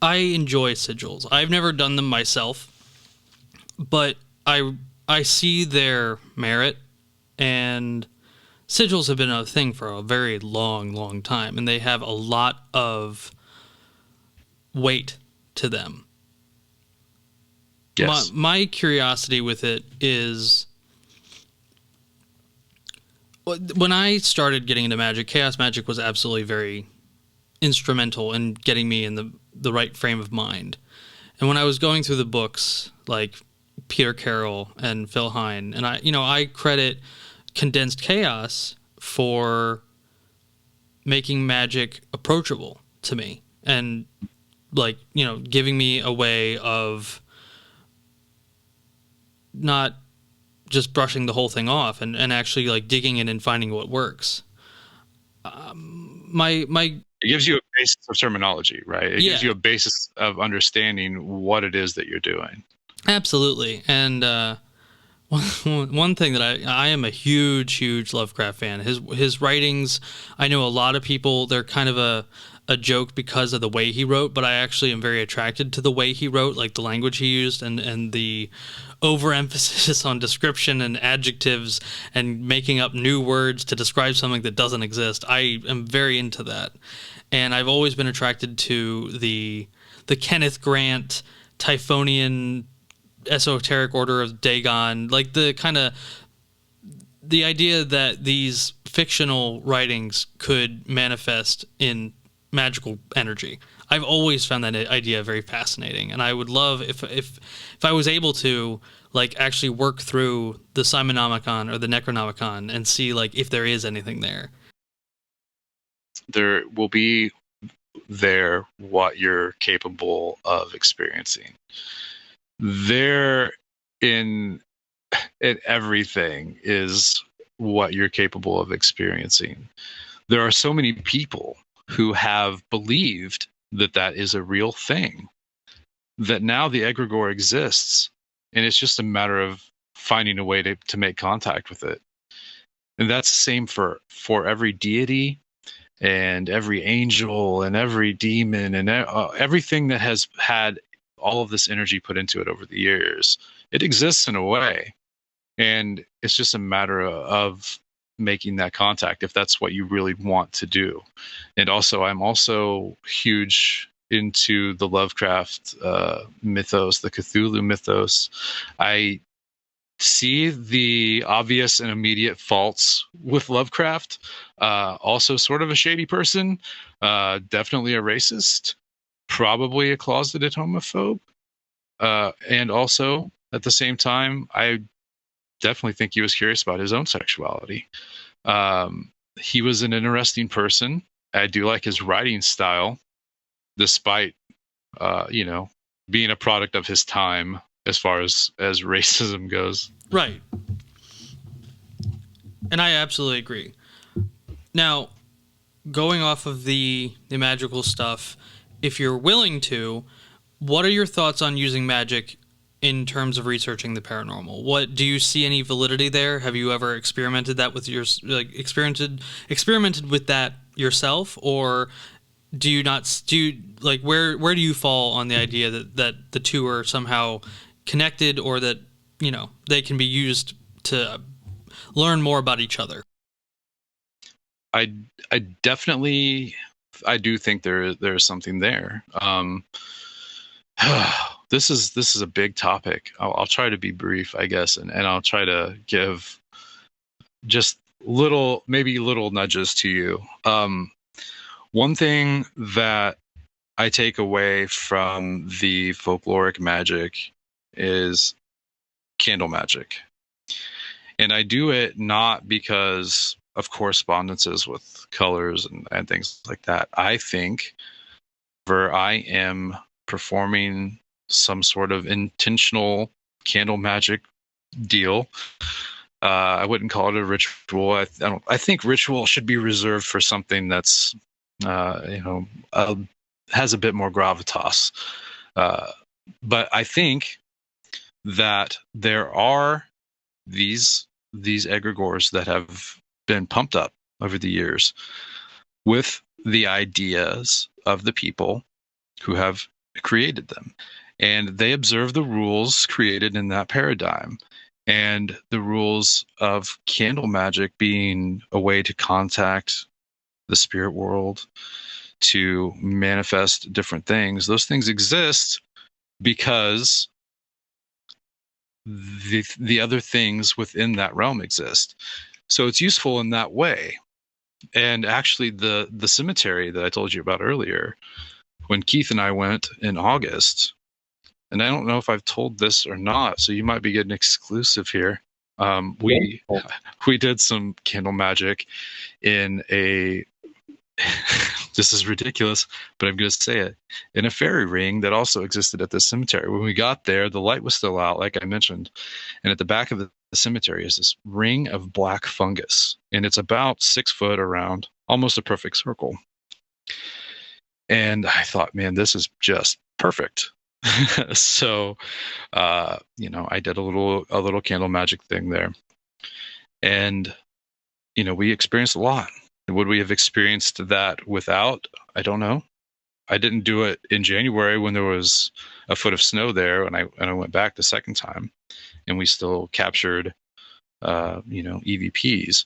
enjoy sigils. I've never done them myself, but I see their merit, and sigils have been a thing for a very long, long time, and they have a lot of weight to them.
Yes.
My curiosity with it is, when I started getting into magic, chaos magic was absolutely very instrumental in getting me in the right frame of mind. And when I was going through the books, like Peter Carroll and Phil Hine, and I credit Condensed Chaos for making magic approachable to me. and like, you know, giving me a way of not just brushing the whole thing off and actually like digging in and finding what works. My
It gives you a basis of terminology, right? It gives you a basis of understanding what it is that you're doing.
Absolutely. And one thing that I am a huge Lovecraft fan. His writings, I know a lot of people, they're kind of a joke because of the way he wrote, but I actually am very attracted to the way he wrote, like the language he used and the overemphasis on description and adjectives and making up new words to describe something that doesn't exist. I am very into that. And I've always been attracted to the Kenneth Grant Typhonian esoteric order of Dagon, like the kind of the idea that these fictional writings could manifest in magical energy. I've always found that idea very fascinating, and I would love if I was able to like actually work through the Simonomicon or the Necronomicon and see like if there is anything there.
There will be there what you're capable of experiencing. There in everything is what you're capable of experiencing. There are so many people who have believed that that is a real thing, that now the egregore exists, and it's just a matter of finding a way to make contact with it. And that's the same for every deity and every angel and every demon and everything that has had all of this energy put into it over the years. It exists in a way, and it's just a matter of making that contact if that's what you really want to do. And also, I'm also huge into the Lovecraft mythos, the Cthulhu mythos. I see the obvious and immediate faults with Lovecraft. Also sort of a shady person, definitely a racist, probably a closeted homophobe. And also at the same time, I definitely think he was curious about his own sexuality. He was an interesting person. I do like his writing style, despite, being a product of his time as far as racism goes.
Right. And I absolutely agree. Now, going off of the magical stuff, if you're willing to, what are your thoughts on using magic in terms of researching the paranormal? What do you see any validity there? Have you ever experimented that with experimented with that yourself, or do you not? Where do you fall on the idea that the two are somehow connected, or that they can be used to learn more about each other?
I definitely do think there's something there. This is a big topic. I'll try to be brief, I guess, and I'll try to give just little nudges to you. One thing that I take away from the folkloric magic is candle magic. And I do it not because of correspondences with colors and things like that. I think where I am performing some sort of intentional candle magic deal, I wouldn't call it a ritual. I think ritual should be reserved for something that's has a bit more gravitas. But I think that there are these egregores that have been pumped up over the years with the ideas of the people who have created them. And they observe the rules created in that paradigm. And the rules of candle magic being a way to contact the spirit world, to manifest different things. Those things exist because the other things within that realm exist. So it's useful in that way. And actually the cemetery that I told you about earlier, when Keith and I went in August, and I don't know if I've told this or not, so you might be getting exclusive here. We did some candle magic in a this is ridiculous, but I'm going to say it, in a fairy ring that also existed at the cemetery. When we got there, the light was still out, like I mentioned. And at the back of the cemetery is this ring of black fungus. And it's about 6 foot around, almost a perfect circle. And I thought, man, this is just perfect. So, I did a little candle magic thing there. And, we experienced a lot. Would we have experienced that without? I don't know. I didn't do it in January when there was a foot of snow there, and I went back the second time, and we still captured, EVPs.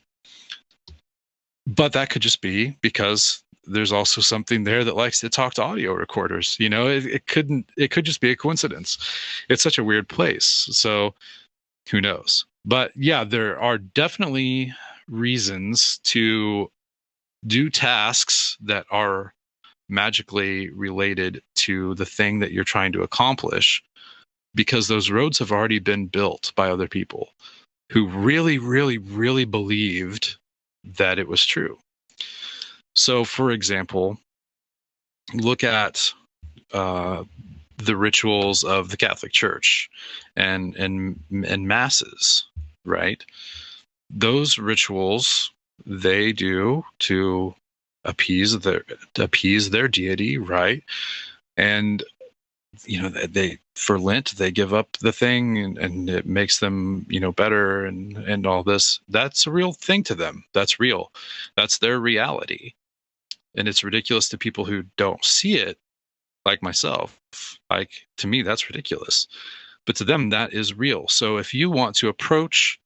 But that could just be because there's also something there that likes to talk to audio recorders. It could just be a coincidence. It's such a weird place. So who knows? But yeah, there are definitely reasons to do tasks that are magically related to the thing that you're trying to accomplish, because those roads have already been built by other people who really, really, really believed that it was true. So, for example, look at the rituals of the Catholic Church and masses, right? Those rituals they do to appease their deity, right? And they, for Lent, they give up the thing, and it makes them better, and all this. That's a real thing to them. That's real. That's their reality. And it's ridiculous to people who don't see it, like myself. Like, to me, that's ridiculous. But to them, that is real. So if you want to approach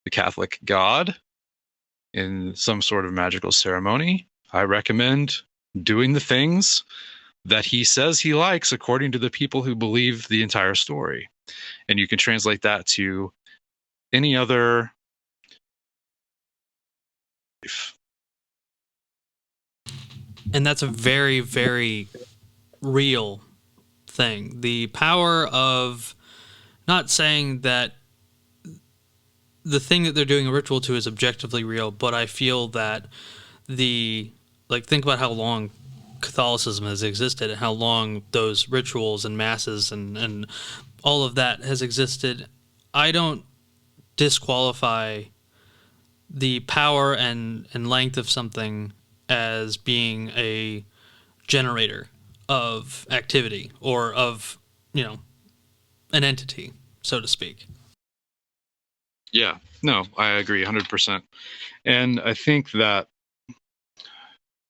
the Catholic God in some sort of magical ceremony, I recommend doing the things that he says he likes according to the people who believe the entire story. And you can translate that to any other life.
And that's a very, very real thing. The power of, not saying that the thing that they're doing a ritual to is objectively real, but I feel that think about how long Catholicism has existed and how long those rituals and masses and all of that has existed. I don't disqualify the power and length of something as being a generator of activity or of, an entity, so to speak.
Yeah, no, I agree 100%. And I think that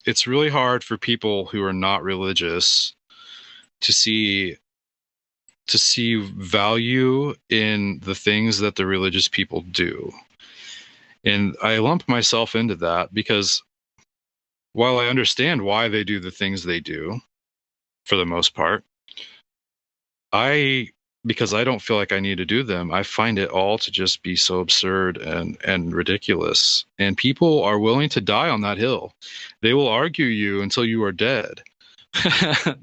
it's really hard for people who are not religious to see value in the things that the religious people do. And I lump myself into that because while I understand why they do the things they do, for the most part, because I don't feel like I need to do them, I find it all to just be so absurd and ridiculous. And people are willing to die on that hill. They will argue you until you are dead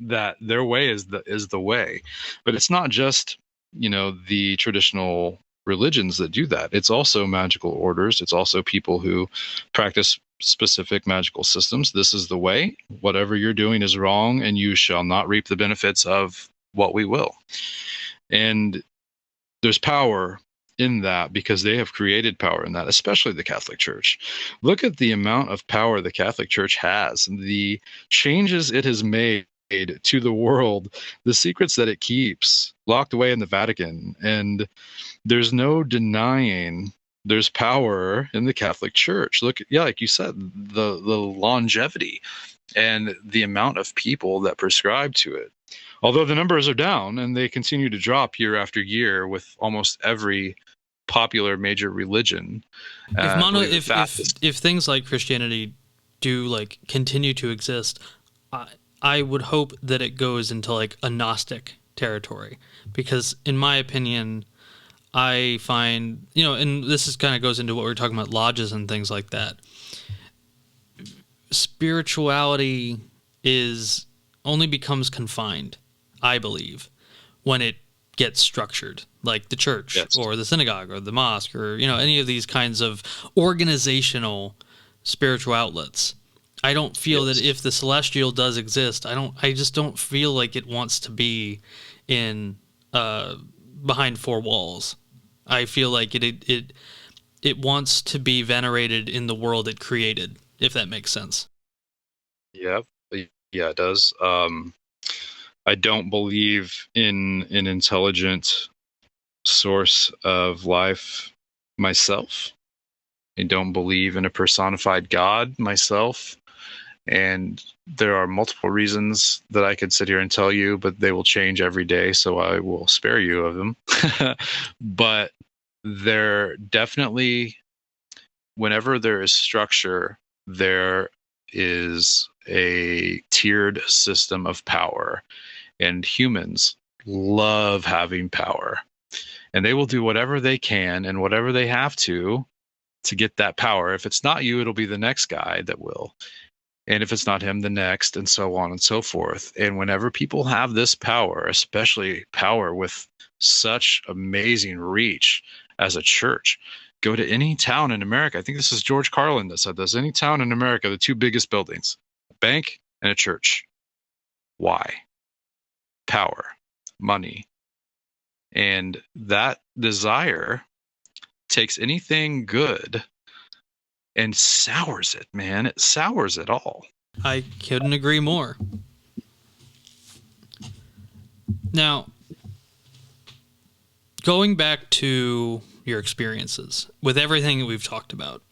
that their way is the way. But it's not just, the traditional religions that do that. It's also magical orders. It's also people who practice specific magical systems. This is the way. Whatever you're doing is wrong, and you shall not reap the benefits of what we will. And there's power in that because they have created power in that, especially the Catholic Church. Look at the amount of power the Catholic Church has, the changes it has made to the world, the secrets that it keeps locked away in the Vatican. And there's no denying there's power in the Catholic Church. Look, yeah, like you said, the longevity and the amount of people that prescribe to it. Although the numbers are down and they continue to drop year after year with almost every popular major religion.
If things like Christianity do continue to exist, I would hope that it goes into a Gnostic territory, because in my opinion, I find, and this is kind of goes into what we were talking about, lodges and things like that. Spirituality only becomes confined, I believe, when it gets structured, like the church, yes, or the synagogue or the mosque, or any of these kinds of organizational spiritual outlets. I don't feel that
Yes.
if the celestial does exist, I just don't feel like it wants to be in uh behind four walls. I feel like it wants to be venerated in the world it created, if that makes sense.
Yep. Yeah, it does. I don't believe in an intelligent source of life myself. I don't believe in a personified God myself. And there are multiple reasons that I could sit here and tell you, but they will change every day, so I will spare you of them. But there definitely, whenever there is structure, there is a tiered system of power, and humans love having power. And they will do whatever they can and whatever they have to get that power. If it's not you, it'll be the next guy that will. And if it's not him, the next, and so on and so forth. And whenever people have this power, especially power with such amazing reach as a church, go to any town in America. I think this is George Carlin that said this. Any town in America, the two biggest buildings, a bank and a church. Why? Power, money. And that desire takes anything good and sours it, man. It sours it all.
I couldn't agree more. Now, going back to your experiences with everything that we've talked about,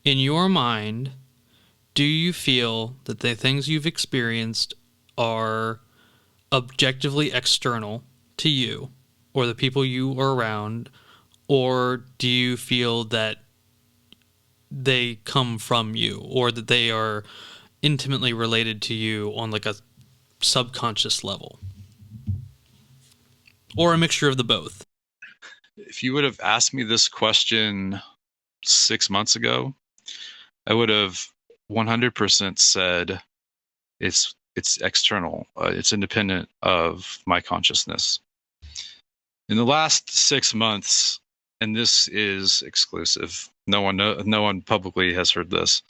in your mind, do you feel that the things you've experienced are objectively external to you or the people you are around, or do you feel that they come from you or that they are intimately related to you on like a subconscious level, or a mixture of the both?
If you would have asked me this question 6 months ago, I would have 100% said it's external. It's independent of my consciousness. In the last 6 months, and this is exclusive. No one publicly has heard this.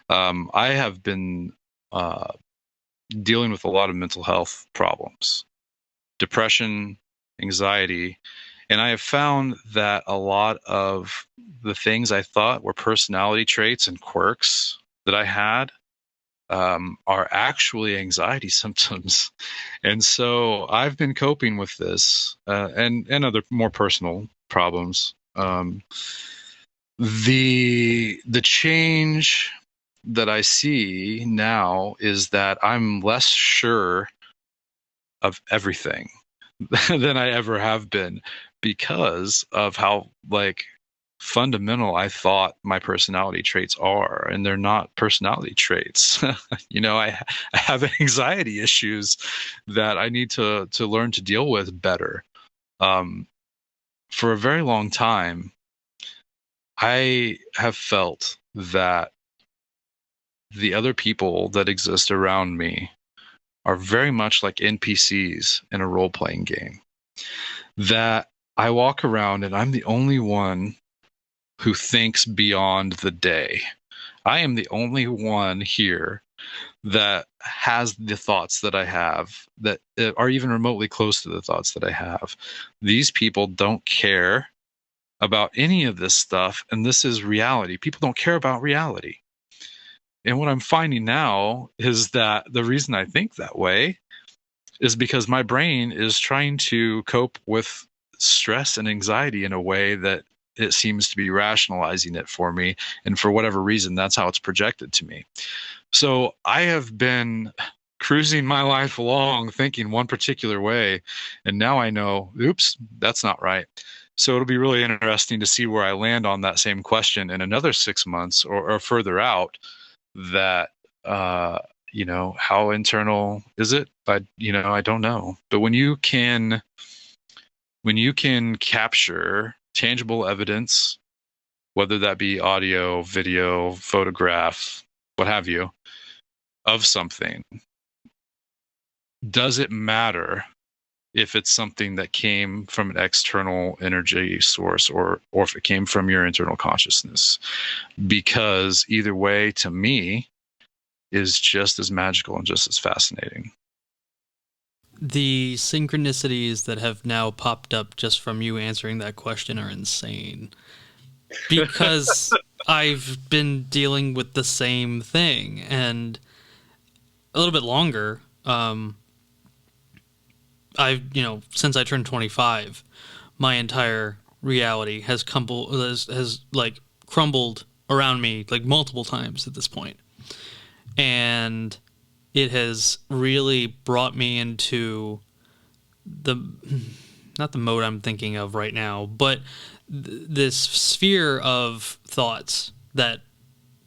I have been dealing with a lot of mental health problems, depression, anxiety, and I have found that a lot of the things I thought were personality traits and quirks that I had are actually anxiety symptoms. And so I've been coping with this and other more personal problems. The change that I see now is that I'm less sure of everything than I ever have been because of how like fundamental I thought my personality traits are, and they're not personality traits. I have anxiety issues that I need to learn to deal with better. Um, for a very long time, I have felt that the other people that exist around me are very much like NPCs in a role playing game. That I walk around and I'm the only one who thinks beyond the day. I am the only one here that has the thoughts that I have that are even remotely close to the thoughts that I have. These people don't care about any of this stuff, and this is reality. People don't care about reality. And what I'm finding now is that the reason I think that way is because my brain is trying to cope with stress and anxiety in a way that it seems to be rationalizing it for me. And for whatever reason, that's how it's projected to me. So I have been cruising my life along thinking one particular way. And now I know, oops, that's not right. So it'll be really interesting to see where I land on that same question in another 6 months or further out. That how internal is it? I don't know. But when you can capture tangible evidence, whether that be audio, video, photograph, what have you, of something, does it matter if it's something that came from an external energy source or if it came from your internal consciousness. Because either way, to me, is just as magical and just as fascinating.
The synchronicities that have now popped up just from you answering that question are insane. Because I've been dealing with the same thing, and a little bit longer. Since I turned 25, my entire reality has crumbled around me like multiple times at this point. And it has really brought me into not the mode I'm thinking of right now, but this sphere of thoughts that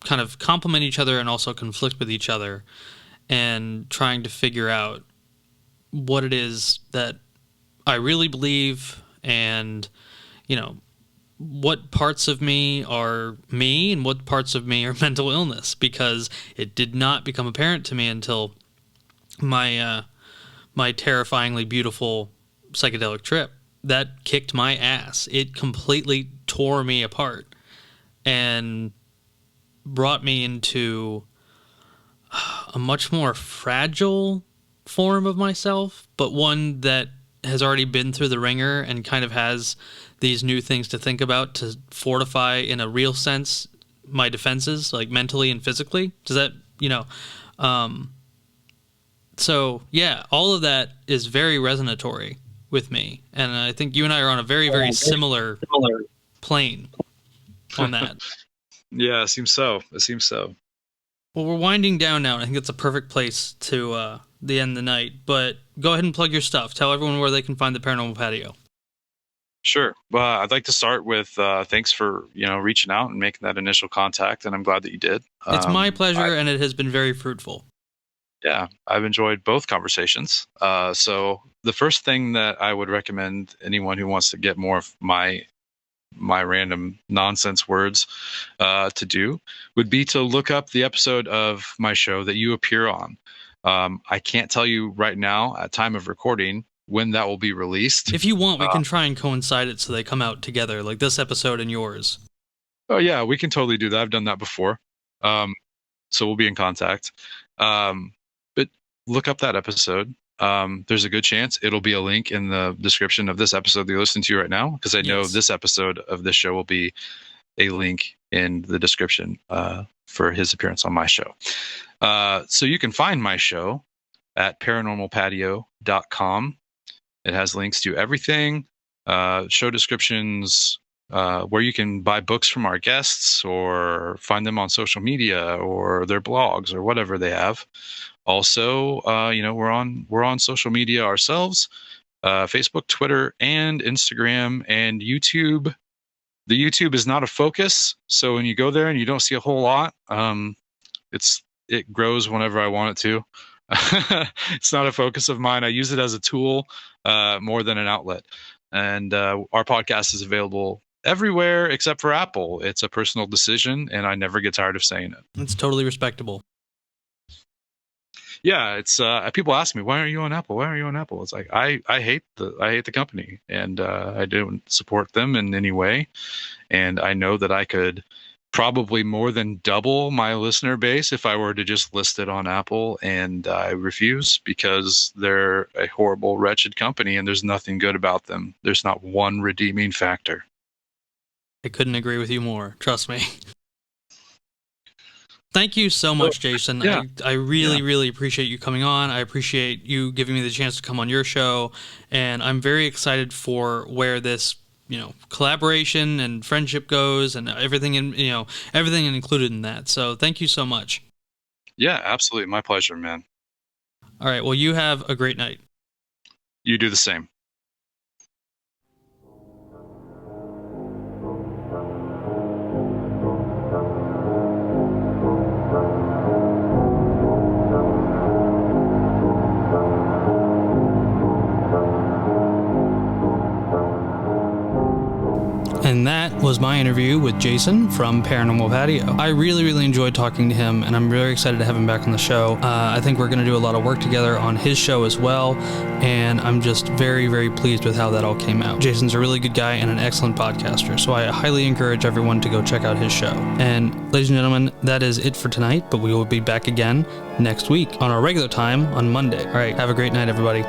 kind of complement each other and also conflict with each other, and trying to figure out what it is that I really believe, and what parts of me are me and what parts of me are mental illness, because it did not become apparent to me until my terrifyingly beautiful psychedelic trip that kicked my ass. It completely tore me apart and brought me into a much more fragile form of myself, but one that has already been through the ringer and kind of has these new things to think about to fortify, in a real sense, my defenses, like mentally and physically. Does that, so yeah, all of that is very resonatory with me. And I think you and I are on a very, very similar plane on that.
Yeah, it seems so.
Well, we're winding down now, and I think it's a perfect place to the end of the night. But go ahead and plug your stuff. Tell everyone where they can find the Paranormal Patio.
Sure. Well, I'd like to start with thanks for reaching out and making that initial contact, and I'm glad that you did.
It's my pleasure, and it has been very fruitful.
Yeah, I've enjoyed both conversations. So the first thing that I would recommend anyone who wants to get more of my random nonsense words to do would be to look up the episode of my show that you appear on. I can't tell you right now at time of recording when that will be released.
If you want, we can try and coincide it so they come out together, like this episode and yours.
Oh yeah, we can totally do that. I've done that before. So we'll be in contact. But look up that episode. There's a good chance it'll be a link in the description of this episode that you're listening to right now, because I know this episode of this show will be a link in the description for his appearance on my show. So you can find my show at paranormalpatio.com. It has links to everything, show descriptions, where you can buy books from our guests or find them on social media or their blogs or whatever they have. Also, we're on social media ourselves, Facebook, Twitter, and Instagram, and YouTube. The YouTube is not a focus, so when you go there and you don't see a whole lot, it grows whenever I want it to. It's not a focus of mine. I use it as a tool more than an outlet. And our podcast is available everywhere except for Apple. It's a personal decision, and I never get tired of saying it.
It's totally respectable.
Yeah, it's people ask me, why aren't you on Apple? Why aren't you on Apple? It's like I hate the company, and I don't support them in any way. And I know that I could probably more than double my listener base if I were to just list it on Apple, and I refuse because they're a horrible, wretched company, and there's nothing good about them. There's not one redeeming factor.
I couldn't agree with you more. Trust me. Thank you so much, Jason.
Yeah.
I really, really appreciate you coming on. I appreciate you giving me the chance to come on your show, and I'm very excited for where this collaboration and friendship goes, and everything included in that. So thank you so much.
Yeah, absolutely. My pleasure, man.
All right. Well, you have a great night.
You do the same.
And that was my interview with Jason from Paranormal Patio. I really enjoyed talking to him, and I'm very excited to have him back on the show. I think we're going to do a lot of work together on his show as well, and I'm just very pleased with how that all came out. Jason's a really good guy and an excellent podcaster, so I highly encourage everyone to go check out his show. And ladies and gentlemen, that is it for tonight, but we will be back again next week on our regular time on Monday. All right, have a great night, everybody.